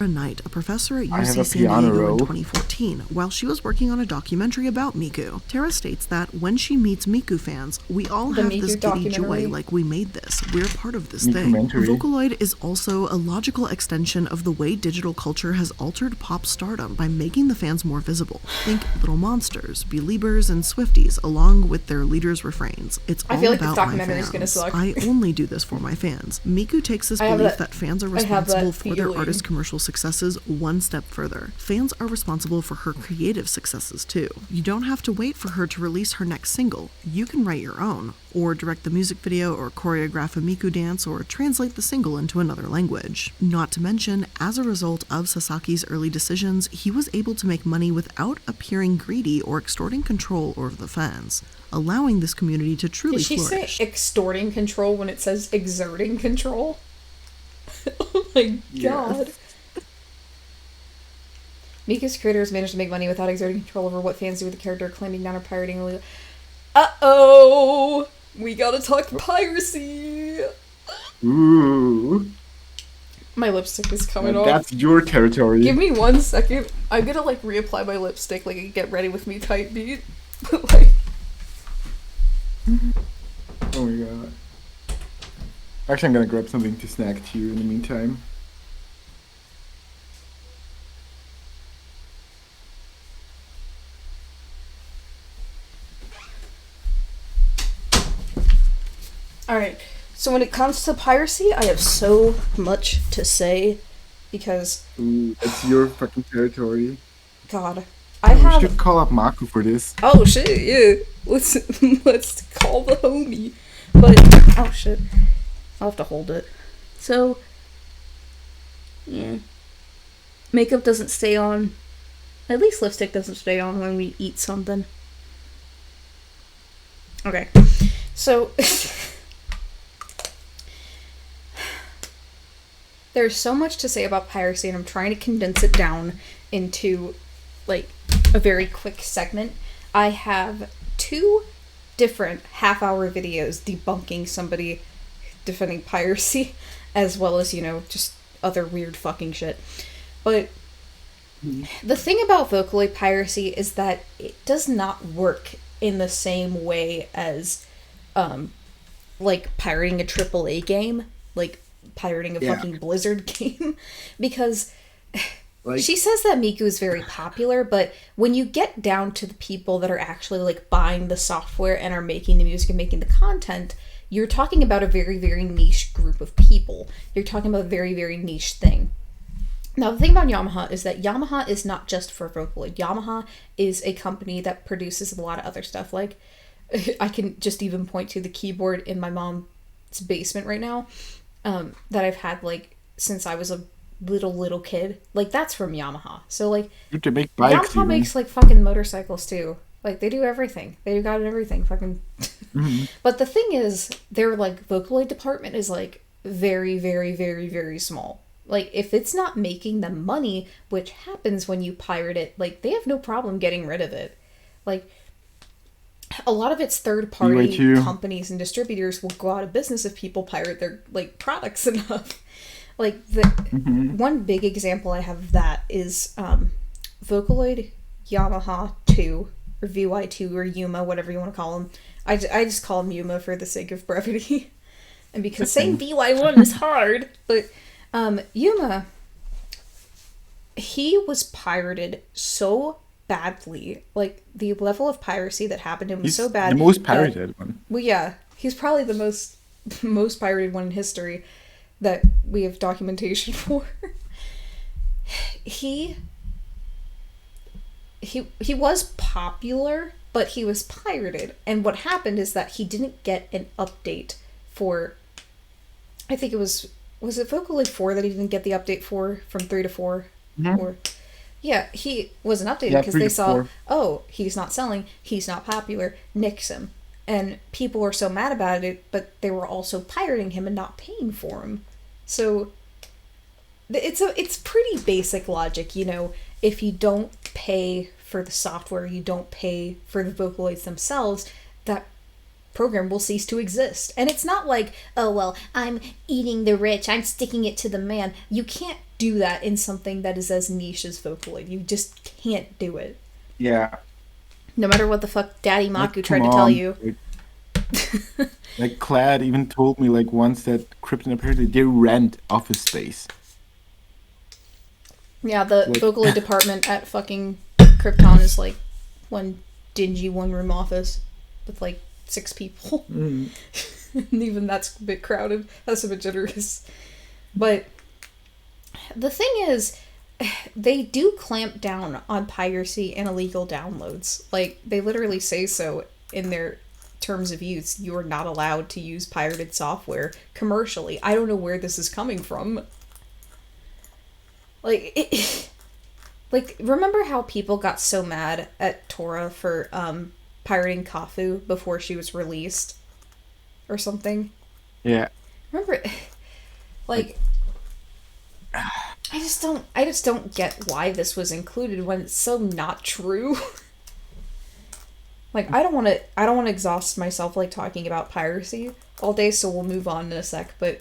Knight, a professor at I have UC a San piano Diego in roll. 2014, while she was working on a documentary about Miku. Tara states that when she meets Miku fans, we all The have Miku this giddy documentary. joy, like we made this. We're part of this thing. Mikumentary. Vocaloid is also a logical extension of the way digital culture has altered pop stardom by making the fans more visible. Think Little Monsters, Beliebers, and Swifties, along with their leaders' refrains. It's all I feel like this about my documentary is fans. gonna suck. I only do this for my fans. Miku takes this I have belief that- that fans are I have that responsible for their feeling. artist commercial successes one step further. Fans are responsible for her creative successes too. You don't have to wait for her to release her next single. You can write your own, or direct the music video, or choreograph a Miku dance, or translate the single into another language. Not to mention, as a result of Sasaki's early decisions, he was able to make money without appearing greedy or extorting control over the fans, allowing this community to truly Did she flourish. say extorting control when it says exerting control? Oh my god. Miku's creators managed to make money without exerting control over what fans do with the character, claiming down or pirating illegal. Uh-oh! We gotta talk piracy! Ooh. My lipstick is coming off. That's your territory. Give me 1 second. I'm gonna, like, reapply my lipstick, like, get ready with me type beat. But, like... Oh my god. Actually, I'm gonna grab something to snack to you in the meantime. Alright, so when it comes to piracy, I have so much to say, because... Ooh, it's your fucking territory. God. We should call up Miku for this. Oh shit, yeah. Let's call the homie. But, oh shit. I'll have to hold it. So, yeah. Makeup doesn't stay on. At least lipstick doesn't stay on when we eat something. Okay. So... There's so much to say about piracy, and I'm trying to condense it down into, like, a very quick segment. I have 2 different half-hour videos debunking somebody defending piracy, as well as, you know, just other weird fucking shit. But the thing about Vocaloid piracy is that it does not work in the same way as, like, pirating a AAA game. Like, pirating a fucking Blizzard game. Because like, she says that Miku is very popular, but when you get down to the people that are actually, like, buying the software and are making the music and making the content, you're talking about a very, very niche group of people. You're talking about a very, very niche thing. Now, the thing about Yamaha is that Yamaha is not just for Vocaloid. Yamaha is a company that produces a lot of other stuff. Like, I can just even point to the keyboard in my mom's basement right now. That I've had, like, since I was a little kid. Like, that's from Yamaha. So, like, you to make bikes, Yamaha makes, like, fucking motorcycles, too. Like, they do everything. They got everything. Fucking... But the thing is, their, like, Vocaloid department is, like, very, very, very, very small. Like, if it's not making them money, which happens when you pirate it, like, they have no problem getting rid of it. Like... A lot of its third-party companies and distributors will go out of business if people pirate their, like, products enough. Like, the one big example I have of that is Vocaloid Yamaha 2, or VY2, or Yuma, whatever you want to call them. I just call them Yuma for the sake of brevity. And because saying VY1 is hard. But Yuma, he was pirated so badly. Like, the level of piracy that happened to him was so bad. The most pirated one. Well, yeah. He's probably the most pirated one in history that we have documentation for. He was popular, but he was pirated. And what happened is that he didn't get an update for... I think it was it Vocaloid 4 that he didn't get the update for, from 3 to 4? Or... Yeah, he wasn't updated because they saw, oh, he's not selling, he's not popular, nix him. And people were so mad about it, but they were also pirating him and not paying for him. So, it's pretty basic logic, you know, if you don't pay for the software, you don't pay for the Vocaloids themselves, that program will cease to exist. And it's not like, oh, well, I'm eating the rich, I'm sticking it to the man. You can't do that in something that is as niche as Vocaloid. You just can't do it. Yeah. No matter what the fuck Daddy Miku tried to tell you. Like Clad even told me, like, once that Krypton apparently they rent office space. Yeah, the Vocaloid department at fucking Krypton is like one dingy one-room office with like 6 people. And even that's a bit crowded. That's a bit generous. But the thing is, they do clamp down on piracy and illegal downloads. Like, they literally say so in their terms of use. You are not allowed to use pirated software commercially. I don't know where this is coming from. Like, remember how people got so mad at Tora for pirating Kafu before she was released? Or something? Yeah. Remember, like... I just don't get why this was included when it's so not true. Like, I don't want to exhaust myself, like, talking about piracy all day, so we'll move on in a sec, but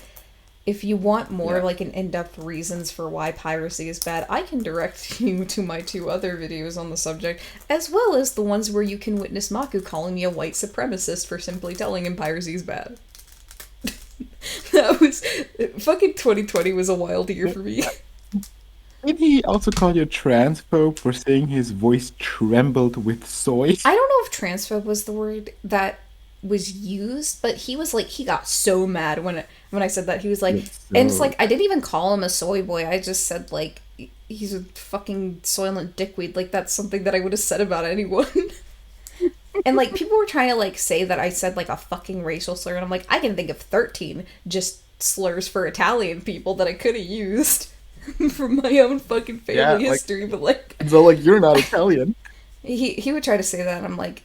if you want more Yeah. like an in-depth reasons for why piracy is bad, I can direct you to my 2 other videos on the subject, as well as the ones where you can witness Miku calling me a white supremacist for simply telling him piracy is bad. That was... Fucking 2020 was a wild year for me. Maybe he also called you a transphobe for saying his voice trembled with soy. I don't know if transphobe was the word that was used, but he was like, he got so mad when I said that. He was like, and it's like, I didn't even call him a soy boy. I just said like, he's a fucking soylent dickweed. Like, that's something that I would have said about anyone. And like, people were trying to like say that I said like a fucking racial slur, and I'm like, I can think of 13 just slurs for Italian people that I could have used from my own fucking family history, but like, so like, you're not Italian. he would try to say that, and I'm like,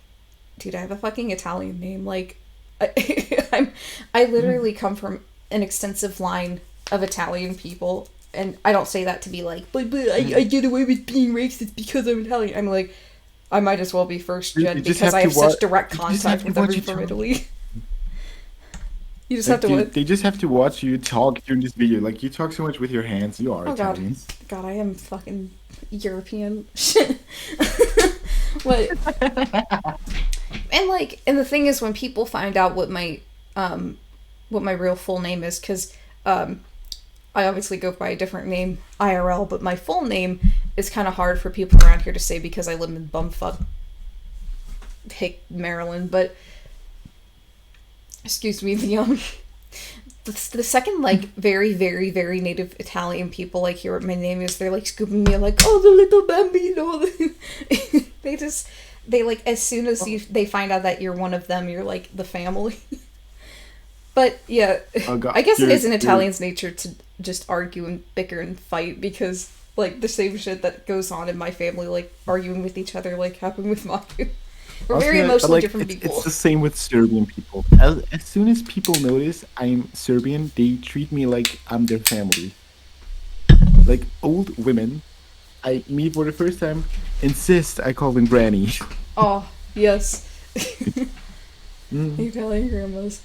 dude, I have a fucking Italian name. Like, I literally come from an extensive line of Italian people, and I don't say that to be like, but I get away with being racist because I'm Italian. I'm like, I might as well be first gen because I have such direct contact with everyone from Italy. You just have to what? They just have to watch you talk during this video. Like, you talk so much with your hands. You are Italian. God, I am fucking European. Shit. But, and the thing is, when people find out what my real full name is, because I obviously go by a different name IRL, but my full name is kind of hard for people around here to say because I live in bumfuck Hick, Maryland. But excuse me, the second like very, very, very native Italian people like hear what my name is, they're like scooping me like, oh, the little bambino. they like, as soon as they find out that you're one of them, you're like the family. But yeah, I guess it is in Italian's nature to just argue and bicker and fight, because like the same shit that goes on in my family, like arguing with each other, like happened with Miku. We're very emotionally different people. It's the same with Serbian people. As soon as people notice I'm Serbian, they treat me like I'm their family. Like, old women I meet for the first time insist I call them granny. Oh, yes. Italian grandmas.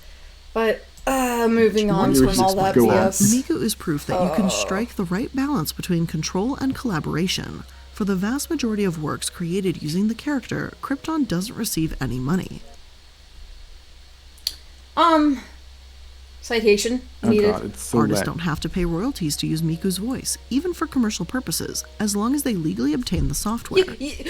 But, moving on from all that BS. Miku is proof that you can strike the right balance between control and collaboration. For the vast majority of works created using the character, Krypton doesn't receive any money. Citation needed. God, it's so Artists don't have to pay royalties to use Miku's voice, even for commercial purposes, as long as they legally obtain the software.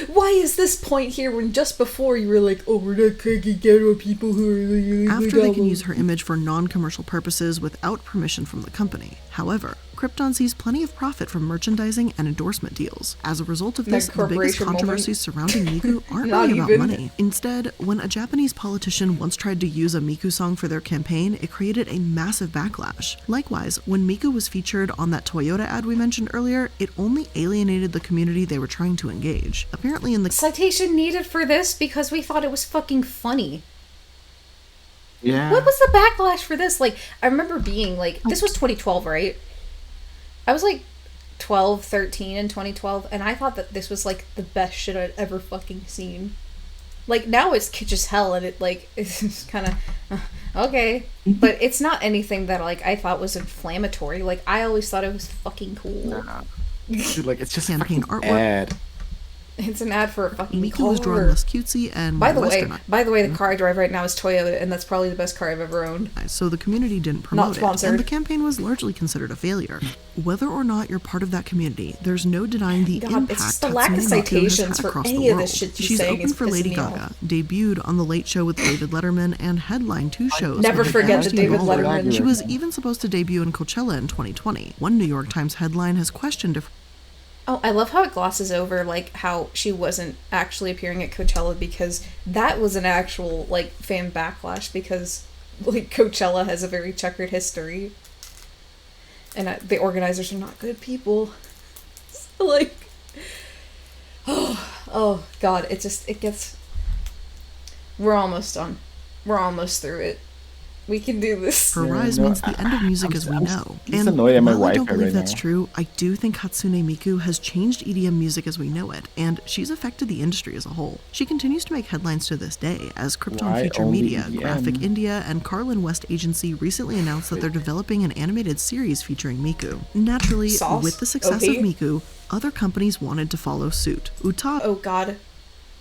Why is this point here when just before you were like, oh, we're not cracking down on people who are illegally After they can use her image for non-commercial purposes without permission from the company. However, Krypton sees plenty of profit from merchandising and endorsement deals. As a result of this, the biggest controversies surrounding Miku aren't really about money. Instead, when a Japanese politician once tried to use a Miku song for their campaign, it created a massive backlash. Likewise, when Miku was featured on that Toyota ad we mentioned earlier, it only alienated the community they were trying to engage. Apparently in the citation needed for this because we thought it was fucking funny. Yeah. What was the backlash for this? Like, I remember being like, this was 2012, right? I was like 12, 13 in 2012, and I thought that this was like the best shit I'd ever fucking seen. Like, now it's kitsch as hell, and it's kind of okay, but it's not anything that like I thought was inflammatory. Like, I always thought it was fucking cool. Dude, like, it's just a campaign fucking artwork. ad. It's an ad for a fucking Miku car. was drawn less cutesy and by the westernized. way, the car I drive right now is Toyota, and that's probably the best car I've ever owned. So the community didn't promote it, and the campaign was largely considered a failure. Whether or not you're part of that community, there's no denying the impact it's just the lack of citations for any of this shit She's saying open is for pissing Lady me Gaga, off. debuted on The Late Show with David Letterman, and headlined 2 shows. Never with forget the Kristen David Bell. Letterman. She was even supposed to debut in Coachella in 2020. One New York Times headline has questioned if Oh, I love how it glosses over, like, how she wasn't actually appearing at Coachella, because that was an actual, like, fan backlash, because, like, Coachella has a very checkered history, and the organizers are not good people. So, like, oh, God, it gets, we're almost done. We're almost through it. We can do this. Her rise means the end of music as we know. just And annoyed at my while I don't Wi-Fi believe right that's now. true, I do think Hatsune Miku has changed EDM music as we know it, and she's affected the industry as a whole. She continues to make headlines to this day, as Krypton Why Future only Media, EDM? Graphic India, and Carlin West Agency recently announced that they're developing an animated series featuring Miku. Naturally, Sauce? with the success OP? of Miku, other companies wanted to follow suit. UTAU Oh god.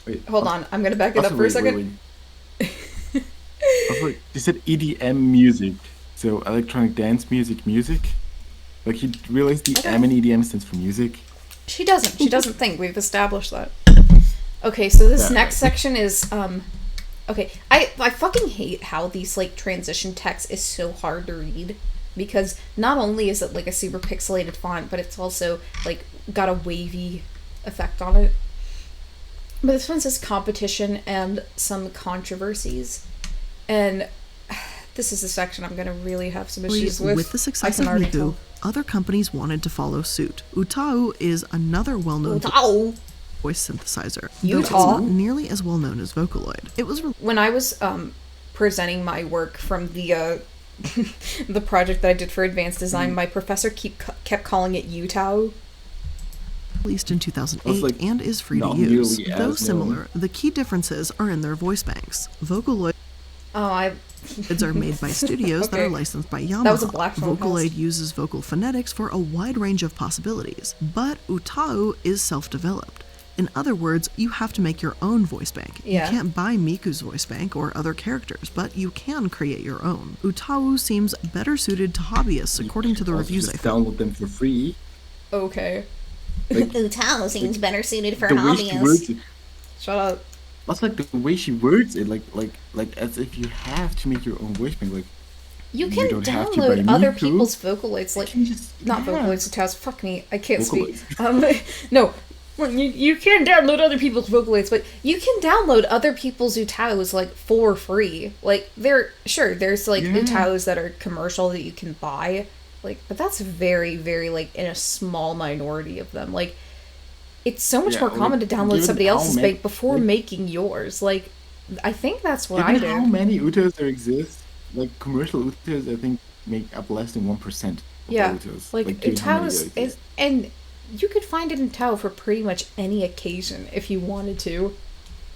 Wait, Hold on, I'm gonna back it up for a second. Also, you said EDM music, so electronic dance music. Like you realize the M in EDM stands for music. She doesn't think. We've established that. Okay, so this next section is okay. I fucking hate how these like transition text is so hard to read, because not only is it like a super pixelated font, but it's also like got a wavy effect on it. But this one says competition and some controversies, and this is a section I'm gonna really have some issues with. With the success I of can already Miku, tell. other companies wanted to follow suit. UTAU is another well-known UTAU. voice synthesizer, UTAU? though it's not nearly as well known as Vocaloid. It was When I was presenting my work from the the project that I did for advanced design, my professor kept calling it UTAU. released in 2008 like and is free to not use. nearly Though as similar, the key differences are in their voice banks. Vocaloids Oh, are made by studios that Okay. are licensed by Yamaha. That was a black phone Vocaloid cast. uses vocal phonetics for a wide range of possibilities, but UTAU is self-developed. In other words, you have to make your own voice bank. Yeah. You can't buy Miku's voice bank or other characters, but you can create your own. UTAU seems better suited to hobbyists, according to the Also reviews I just found. download them for free. okay. UTAU seems better suited for The way she words hobbyists. it, Shut up. that's like the way she words it, like as if you have to make your own voice bank. Like You You can don't have to download buy other Miku. people's Vocaloids, like can just not yeah. Vocaloids, UTAUs. Fuck me, I can't Vocaloids. speak. No, well, you can download other people's Vocaloids, but you can download other people's UTAUs like for free. Like there's like Yeah. UTAUs that are commercial that you can buy, like, but that's very very like in a small minority of them. Like, it's so much Yeah, more like, common to download given somebody how else's many- bank before like- making yours. Like, I think that's what I Given how did. many UTAUs there exist, like commercial UTAUs, I think make up less than 1%. Yeah, UTAUs. like given how many UTAUs there is, exist. and you could find it in UTAU for pretty much any occasion if you wanted to.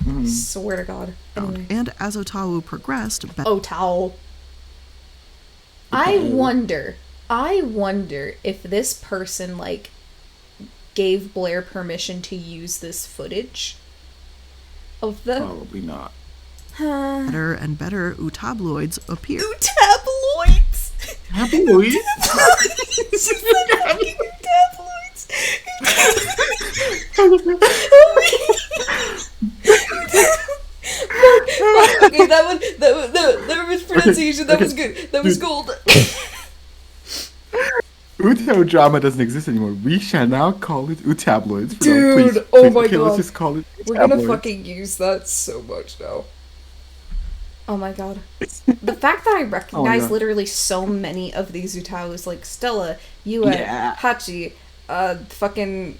Mhm. Swear to God. Anyway. And as UTAU progressed, UTAU. I wonder if this person like gave Blair permission to use this footage of them. Probably not. better and better UTABloids appeared. Tabloids. Tabloids? Okay, that was pronunciation. That was good. That was gold. UTAU drama doesn't exist anymore. We shall now call it UTABloids. Dude, Please, oh please. my Okay, God. let's just call it We're gonna UTABloids. fucking use that so much now. Oh my god. The fact that I recognize God. literally so many of these UTAUs, like Stella, Yue, Yeah. Hachi, fucking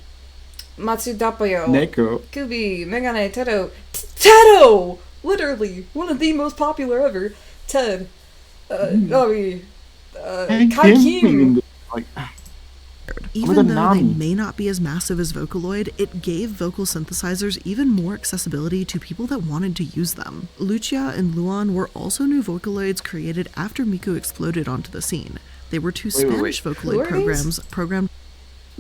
Matsudapoyo, Neko. Kubi, Megane, Teto. Teto! Literally, one of the most popular ever. Ted, Navi, And Kai Kim Kim. even, like, Even With though a they Nami. may not be as massive as Vocaloid, it gave vocal synthesizers even more accessibility to people that wanted to use them. Lucia and Luan were also new Vocaloids created after Miku exploded onto the scene. They were two Wait, Spanish Who Vocaloid are programs programmed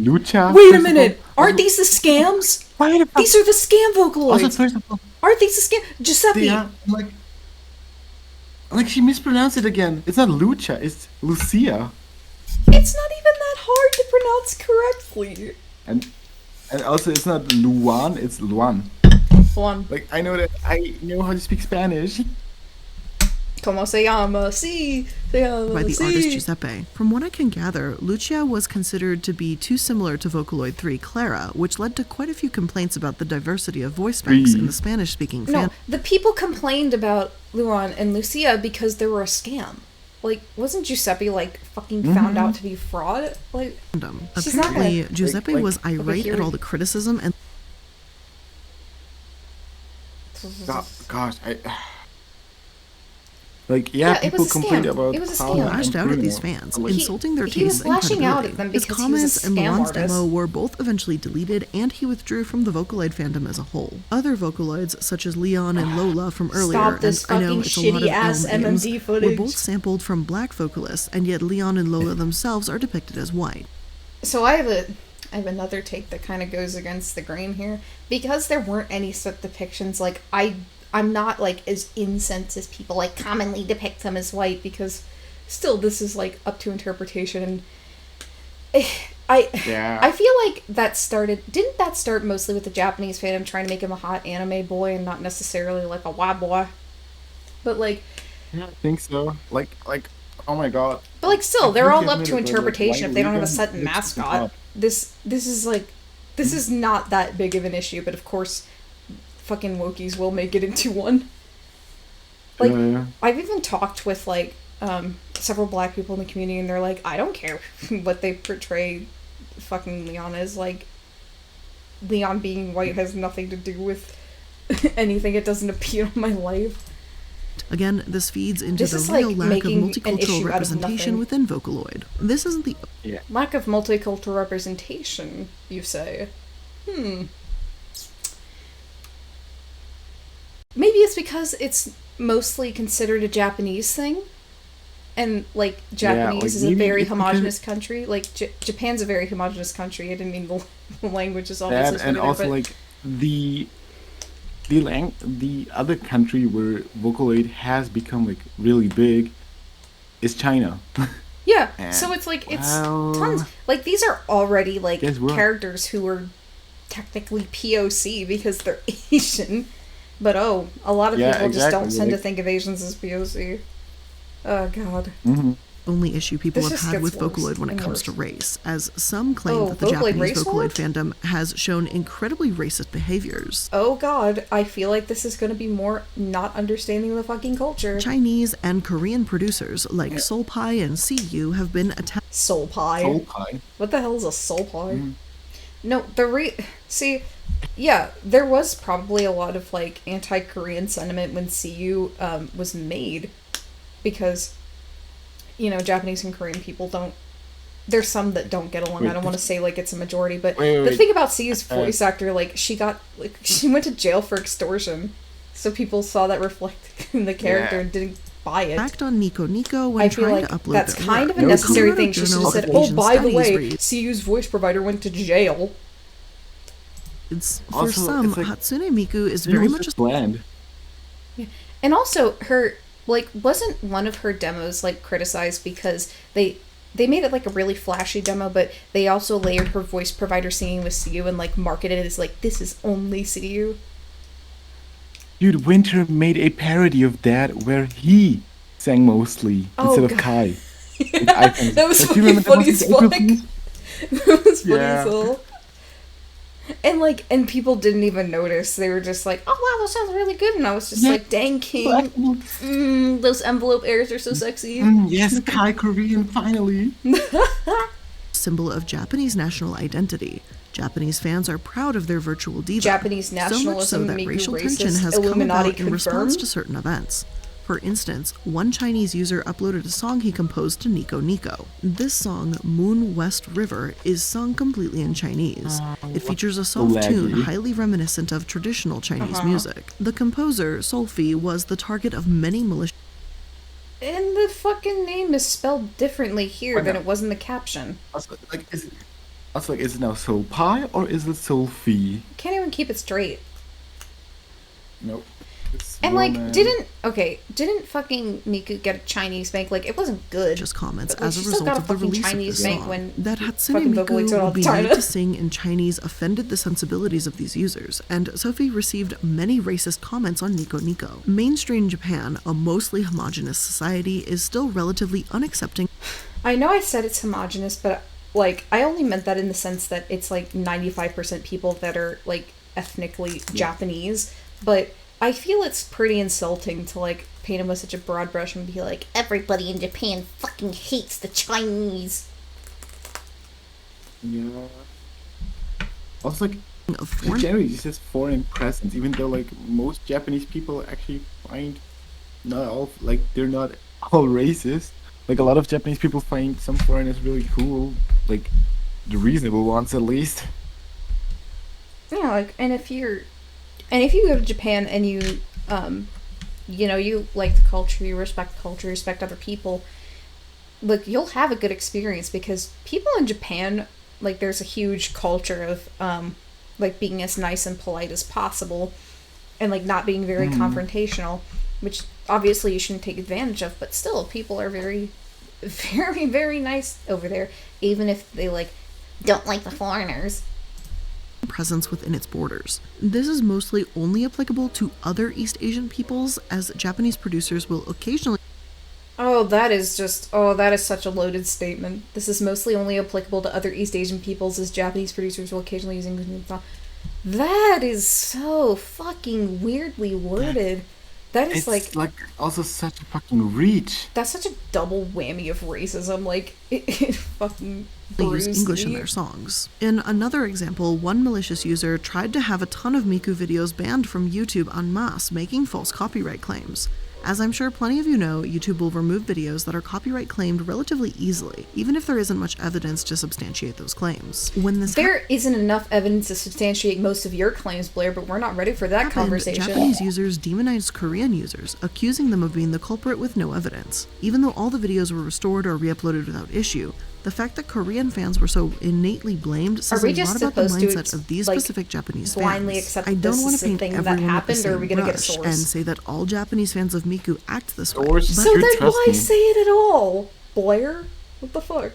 Lucha. Wait a first of minute! all. Aren't these the scams? Wait a These are the scam Vocaloids! Also, first of all, Aren't these the scam? Giuseppe! yeah, like she mispronounced it again. It's not Lucha, it's Lucia. It's not even that hard to pronounce correctly. And also, it's not Luan, it's Luan. One. Like, I know how to speak Spanish. Como se llama? Si. Se llama. by the si. artist Giuseppe. From what I can gather, Lucia was considered to be too similar to Vocaloid 3 Clara, which led to quite a few complaints about the diversity of voice banks in the Spanish-speaking No, the people complained about Luan and Lucia because they were a scam. Like, wasn't Giuseppe, like, fucking found out to be fraud? Like, fandom. She's not Apparently, like- Giuseppe like- was irate here at all we- the criticism and Gosh, Like, yeah, Yeah, it people was a complain scam. about It was a how scam. He I'm lashed out at these brutal. fans, Like, insulting their he was tastes and lashing out credibility. at them His because he was a comments and scam Milan's artist. demo were both eventually deleted, and he withdrew from the Vocaloid fandom as a whole. Other Vocaloids, such as Leon and Lola from earlier, Stop this and I know fucking it's a lot of shitty-ass L names, MMD were footage. both sampled from black vocalists, and yet Leon and Lola themselves are depicted as white. So I have another take that kind of goes against the grain here. Because there weren't any such depictions, like, I'm not, like, as incensed as people, like, commonly depict them as white, because still, this is, like, up to interpretation, and I feel like didn't that start mostly with the Japanese fandom trying to make him a hot anime boy and not necessarily, like, a white boy? But, like... I think so. Like, oh my god. But, like, still, they're all up to Like, interpretation if they don't have a Leon set looks mascot. up. This is, like... This is not that big of an issue, but of course, fucking Wokies will make it into one. Like, Yeah. I've even talked with, like, several black people in the community, and they're like, I don't care what they portray fucking Leon as. Like, Leon being white has nothing to do with anything. It doesn't appear in my life. Again, this feeds into This the is, real like, lack of making an multicultural issue out of representation nothing. within Vocaloid. This isn't the Lack of multicultural representation, you say? Maybe it's because it's mostly considered a Japanese thing. And, like, Japanese like, is a maybe very it's because- homogenous country. Like, Japan's a very homogenous country. I didn't mean the language is obviously That, and similar, also, but like, the other country where Vocaloid has become, like, really big is China. yeah, And, so it's like, it's well, tons. Like, these are already, like, guess what? characters who are technically POC because they're Asian. But, a lot of Yeah, people just don't exactly, tend to like- think of Asians as POC. Oh, God. Mm-hmm. only issue people This have just had with gets worse Vocaloid when it and comes worse. to race, as some claim Oh, that the Vocaloid Japanese race war? Vocaloid fandom has shown incredibly racist behaviors. Oh, God. I feel like this is going to be more not understanding the fucking culture. Chinese and Korean producers like Soul Pie and CU have been attacked. Soul pie. Soul pie. What the hell is a soul pie? Mm. No, see, yeah, there was probably a lot of, like, anti-Korean sentiment when CU was made, because, you know, Japanese and Korean people don't, there's some that don't get along. Wait, I don't want to say, like, it's a majority, but Wait, the wait. thing about CU's voice actor, like, she went to jail for extortion, so people saw that reflected in the character Yeah. and didn't buy it. Act on Nico Nico when I feel trying like to upload that's their kind work. of a necessary Colorado thing. She should Journal have said, of oh, Asian by the Studies way, reads, CU's voice provider went to jail. For Also, some, it's like- Hatsune Miku is It very was much a just bland. And also, her, like, wasn't one of her demos, like, criticized because they made it, like, a really flashy demo, but they also layered her voice provider singing with CU and, like, marketed it as, like, this is only CU. Dude, Winter made a parody of that where he sang mostly Oh, instead God. of Kai. With icons. That was Like, fucking you remember funny that as was fuck. the April That was funny Yeah. as hell. And people didn't even notice. They were just like, oh, wow, that sounds really good. And I was just Yeah. like, dang, King. Those envelope airs are so sexy. Yes, Kai Korean, finally. symbol of Japanese national identity. Japanese fans are proud of their virtual diva. Japanese so much so nationalism, that Miku racial racist, tension has come Illuminaughtii about in response confirmed? to certain events. For instance, one Chinese user uploaded a song he composed to Nico Nico. This song, Moon West River, is sung completely in Chinese. It features a soft laggy. tune highly reminiscent of traditional Chinese music. The composer, Solfi, was the target of many malicious And the fucking name is spelled differently here Why than not? it was in the caption. Also, is it now Soul Pie or is it Soul Fee? Can't even keep it straight. Nope. It's And, like, woman. didn't fucking Miku get a Chinese bank? Like, it wasn't good. comments But, like, as she a still result got a of the fucking release Chinese of this bank song. when That Hatsune fucking Vocaloids went Miku all would be the time. made to sing in Chinese offended the sensibilities of these users, and Sophie received many racist comments on Nico Nico. Mainstream Japan, a mostly homogenous society, is still relatively unaccepting. I know I said it's homogenous, but, like, I only meant that in the sense that it's, like, 95% people that are, like, ethnically Japanese, but I feel it's pretty insulting to, like, paint them with such a broad brush and be like, Everybody in Japan fucking hates the Chinese. Yeah. Also, like, Of foreign generally, it says foreign presence, even though, like, most Japanese people actually find not all like they're not all racist. Like a lot of Japanese people find some foreigners really cool, like the reasonable ones at least. Yeah, like, and if you go to Japan and you you like the culture, you respect the culture, you respect other people, like, you'll have a good experience because people in Japan, like, there's a huge culture of, like, being as nice and polite as possible and, like, not being very confrontational, which obviously you shouldn't take advantage of, but still, people are very, very, very nice over there, even if they, like, don't like the foreigners. Presence within its borders. This is mostly only applicable to other East Asian peoples, as Japanese producers will occasionally... that is such a loaded statement. This is mostly only applicable to other East Asian peoples, as Japanese producers will occasionally use English. That is so fucking weirdly worded. That is it's like also such a fucking reach. That's such a double whammy of racism. Like, it fucking use English in their songs. In another example, one malicious user tried to have a ton of Miku videos banned from YouTube en masse, making false copyright claims. As I'm sure plenty of you know, YouTube will remove videos that are copyright claimed relatively easily, even if there isn't much evidence to substantiate those claims. When this There isn't enough evidence to substantiate most of your claims, Blair, but we're not ready for that conversation. Japanese users demonized Korean users, accusing them of being the culprit with no evidence. Even though all the videos were restored or re-uploaded without issue, the fact that Korean fans were so innately blamed says a lot about the mindset of these specific Japanese fans. I don't want to paint everyone with the same brush and say that all Japanese fans of Miku act this way. So then why say it at all, Blair? What the fuck?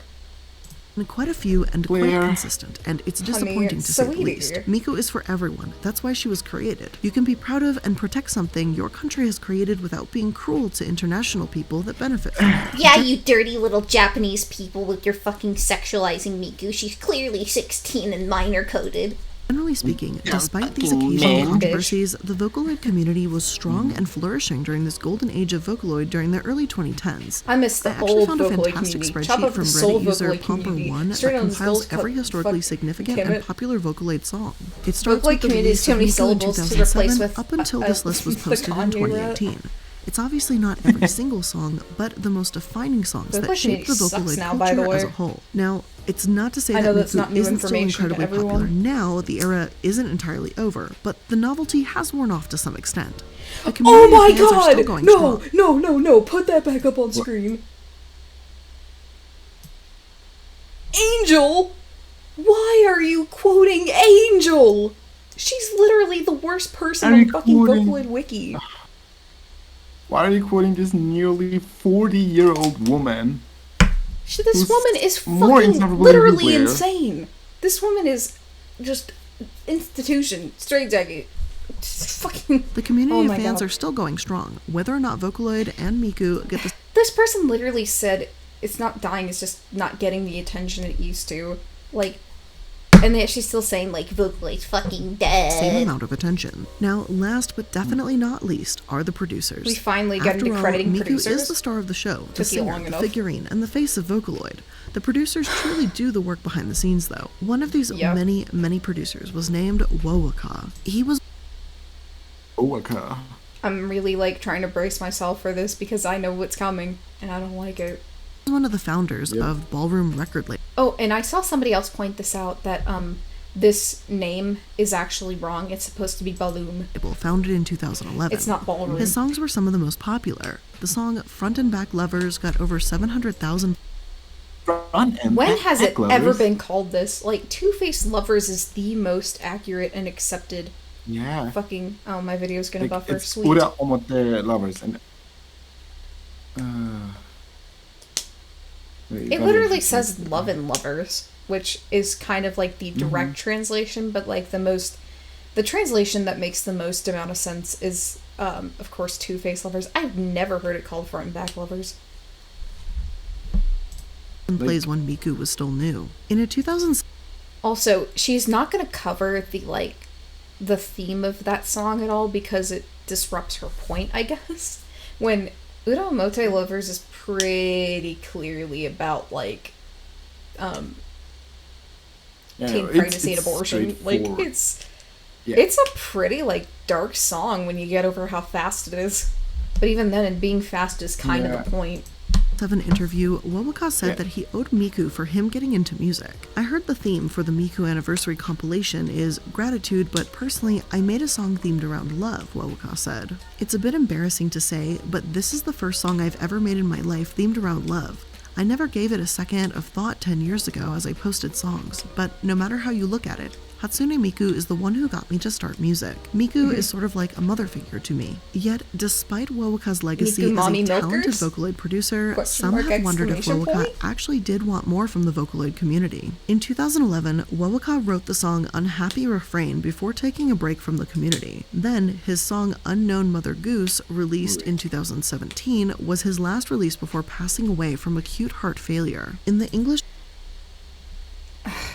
Quite a few and quite consistent, and it's disappointing to say the least. Miku is for everyone. That's why she was created. You can be proud of and protect something your country has created without being cruel to international people that benefit from it. Yeah, you dirty little Japanese people with your fucking sexualizing Miku. She's clearly 16 and minor coded. Generally speaking, despite these occasional controversies, the Vocaloid community was strong and flourishing during this golden age of Vocaloid during the early 2010s. I miss the actually old found a Vocaloid fantastic community. spreadsheet from Reddit user Pomper1 that compiles every historically significant and popular Vocaloid song. It starts with the release of Miku in 2007 up until this list was posted in 2018. It's obviously not every single song, but the most defining songs that shape the Vocaloid culture as a whole. Now, it's not to say that Miku isn't still incredibly popular now, the era isn't entirely over, but the novelty has worn off to some extent. The community of fans are still going strong. No, put that back up on screen. Angel? Why are you quoting Angel? She's literally the worst person on fucking Vocaloid Wiki. Why are you quoting this nearly 40-year-old woman? This woman is fucking literally insane. This woman is just institution, straight jacket. Fucking. The community of fans are still going strong, whether or not Vocaloid and Miku get the. This person literally said it's not dying; it's just not getting the attention it used to. Like, and yet she's still saying like Vocaloid's fucking dead. Same amount of attention. Now, last but definitely not least are the producers. We finally get into crediting Miku producers. Is the star of the show, the singer, the figurine, and the face of Vocaloid. The producers truly do the work behind the scenes, though. One of these many, many producers was named waaaaaaaaaaay. He was. Waaaaaaaaaaay. I'm really like trying to brace myself for this because I know what's coming and I don't like it. One of the founders of Ballroom Record Label. Oh, and I saw somebody else point this out, that this name is actually wrong. It's supposed to be Balloon. Founded in 2011. It's not Ballroom. His songs were some of the most popular. The song Front and Back Lovers got over 700,000. When has it ever been called this? Like, Two-Faced Lovers is the most accurate and accepted. Yeah. Fucking. Oh, my video's gonna buffer. It's Sweet. Ura Omote Lovers. And it literally says Love and Lovers, which is kind of like the direct translation, but like the translation that makes the most amount of sense is, of course, Two-Faced Lovers. I've never heard it called Front and Back Lovers. Plays when Miku was still new. In a 2000. Also, she's not gonna cover the theme of that song at all because it disrupts her point, I guess. When Ura Omote Lovers is pretty clearly about like teen pregnancy and abortion. Like it's a pretty like dark song when you get over how fast it is. But even then, being fast is kind of the point. Of an interview, Wowaka said that he owed Miku for him getting into music. I heard the theme for the Miku anniversary compilation is gratitude, but personally, I made a song themed around love, Wowaka said. It's a bit embarrassing to say, but this is the first song I've ever made in my life themed around love. I never gave it a second of thought 10 years ago as I posted songs, but no matter how you look at it, Hatsune Miku is the one who got me to start music. Miku is sort of like a mother figure to me. Yet, despite Wowaka's legacy as a talented Vocaloid producer, some have wondered if Wowaka actually did want more from the Vocaloid community. In 2011, Wowaka wrote the song Unhappy Refrain before taking a break from the community. Then, his song Unknown Mother Goose, released in 2017, was his last release before passing away from acute heart failure. In the English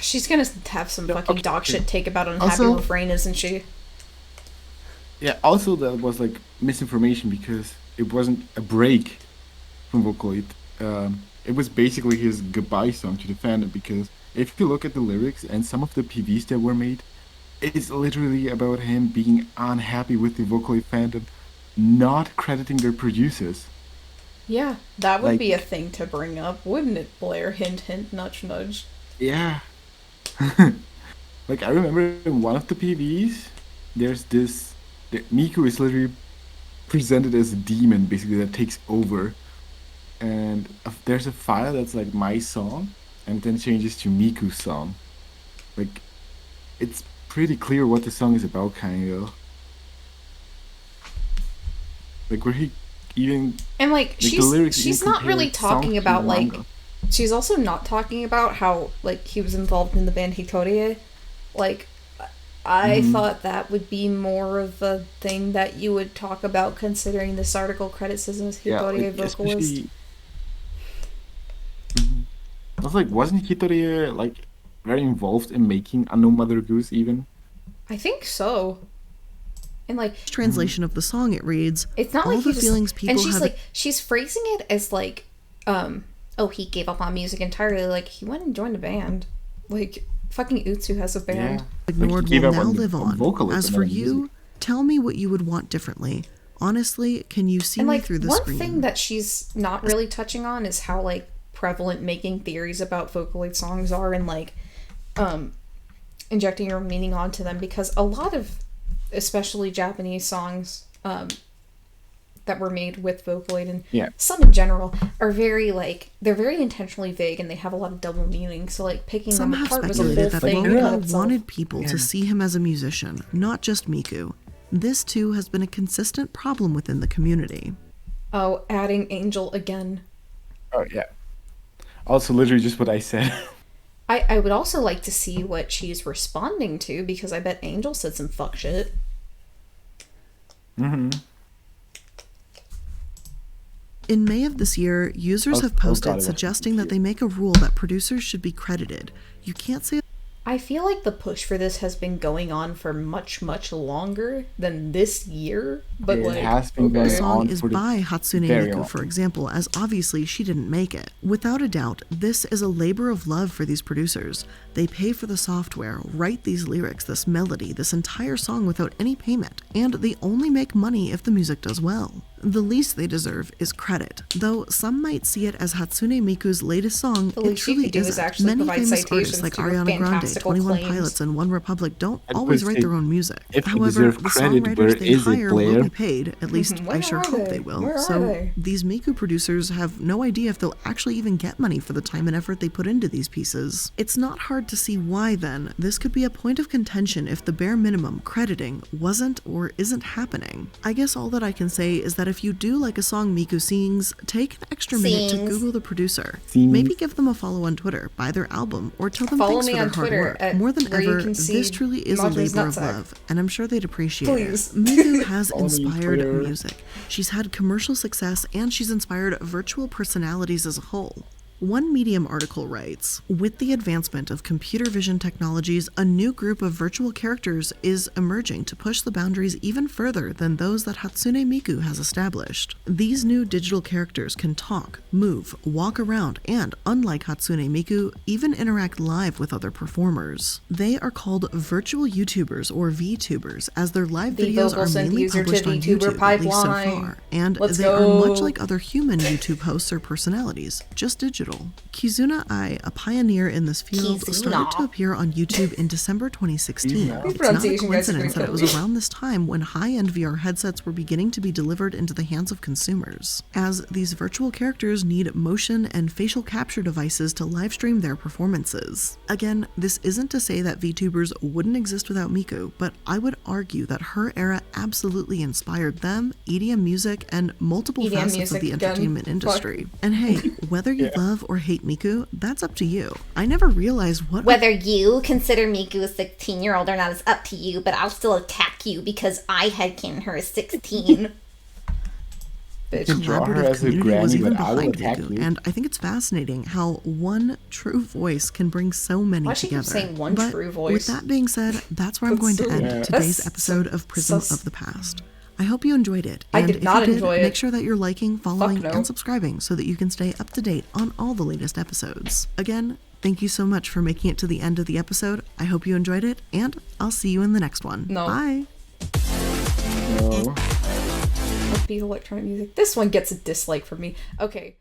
She's gonna have some fucking dog shit take about Unhappy Refrain, isn't she? Yeah, also that was like misinformation because it wasn't a break from Vocaloid. It was basically his goodbye song to the fandom, because if you look at the lyrics and some of the PVs that were made, it's literally about him being unhappy with the Vocaloid fandom, not crediting their producers. Yeah, that would be a thing to bring up, wouldn't it, Blair? Hint, hint, nudge, nudge. Yeah. Like, I remember in one of the PVs, there's this... Miku is literally presented as a demon, basically, that takes over. And there's a file that's like my song, and then changes to Miku's song. Like, it's pretty clear what the song is about, kind of. Like, where he even... And, like she's not really talking about, like... She's also not talking about how, like, he was involved in the band Hitorie. Like, I thought that would be more of a thing that you would talk about, considering this article credits him as Hitorie vocalist. I was like, wasn't Hitorie, like, very involved in making Unknown Mother Goose, even? I think so. And, like... Translation of the song, it reads, it's not all like the feelings people and she's have... like, she's phrasing it as, like, oh, he gave up on music entirely. Like, he went and joined a band. Like, fucking UTAU has a band. Ignored will now live on. As for you, tell me what you would want differently. Honestly, can you see me through the screen? One thing that she's not really touching on is how, like, prevalent making theories about Vocaloid songs are, and, like, injecting your own meaning onto them, because a lot of, especially Japanese songs, that were made with Vocaloid, and some in general, are very, like, they're very intentionally vague, and they have a lot of double meaning, so, like, picking them apart was a whole thing. Some have speculated that Wowaka wanted people to see him as a musician, not just Miku. This, too, has been a consistent problem within the community. Oh, adding Angel again. Oh, yeah. Also, literally just what I said. I would also like to see what she's responding to, because I bet Angel said some fuck shit. In May of this year, users have posted suggesting that they make a rule that producers should be credited. You can't say... I feel like the push for this has been going on for much, much longer than this year, but it has been going the song on is for by Hatsune Miku, for example, as obviously she didn't make it. Without a doubt, this is a labor of love for these producers. They pay for the software, write these lyrics, this melody, this entire song without any payment, and they only make money if the music does well. The least they deserve is credit, though some might see it as Hatsune Miku's latest song. It truly isn't. Many famous artists like Ariana Grande, 21 Pilots, and One Republic don't always write their own music. However, the songwriters they hire will be paid, at least I sure hope they will. So these Miku producers have no idea if they'll actually even get money for the time and effort they put into these pieces. It's not hard to see why, then, this could be a point of contention if the bare minimum crediting wasn't or isn't happening. I guess all that I can say is that if you do like a song Miku sings, take an extra minute to Google the producer. Maybe give them a follow on Twitter, buy their album, or tell them thanks for their hard work. More than ever, this truly is a labor of love, and I'm sure they'd appreciate it. Miku has inspired music. She's had commercial success, and she's inspired virtual personalities as a whole. One Medium article writes, with the advancement of computer vision technologies, a new group of virtual characters is emerging to push the boundaries even further than those that Hatsune Miku has established. These new digital characters can talk, move, walk around, and, unlike Hatsune Miku, even interact live with other performers. They are called virtual YouTubers or VTubers, as their live videos are mainly published on YouTube, at least so far, and they are much like other human YouTube hosts or personalities, just digital. Kizuna Ai, a pioneer in this field, started to appear on YouTube in December 2016. It's not a coincidence that it was around this time when high-end VR headsets were beginning to be delivered into the hands of consumers, as these virtual characters need motion and facial capture devices to livestream their performances. Again, this isn't to say that VTubers wouldn't exist without Miku, but I would argue that her era absolutely inspired them, EDM music, and multiple facets of the entertainment industry. And hey, whether you love or hate Miku, that's up to you. I never realized whether you consider Miku a 16-year-old or not is up to you, but I'll still attack you because I headcanon her as 16. Bitch. Draw her as a granny, but I will attack you. And I think it's fascinating how one true voice can bring so many together. Saying one true voice? With that being said, that's where I'm going to end today's episode of Prism of the Past. I hope you enjoyed it. And I did not enjoy it. Make sure that you're liking, following, and subscribing so that you can stay up to date on all the latest episodes. Again, thank you so much for making it to the end of the episode. I hope you enjoyed it, and I'll see you in the next one. Bye. Upbeat electronic music. This one gets a dislike from me. Okay.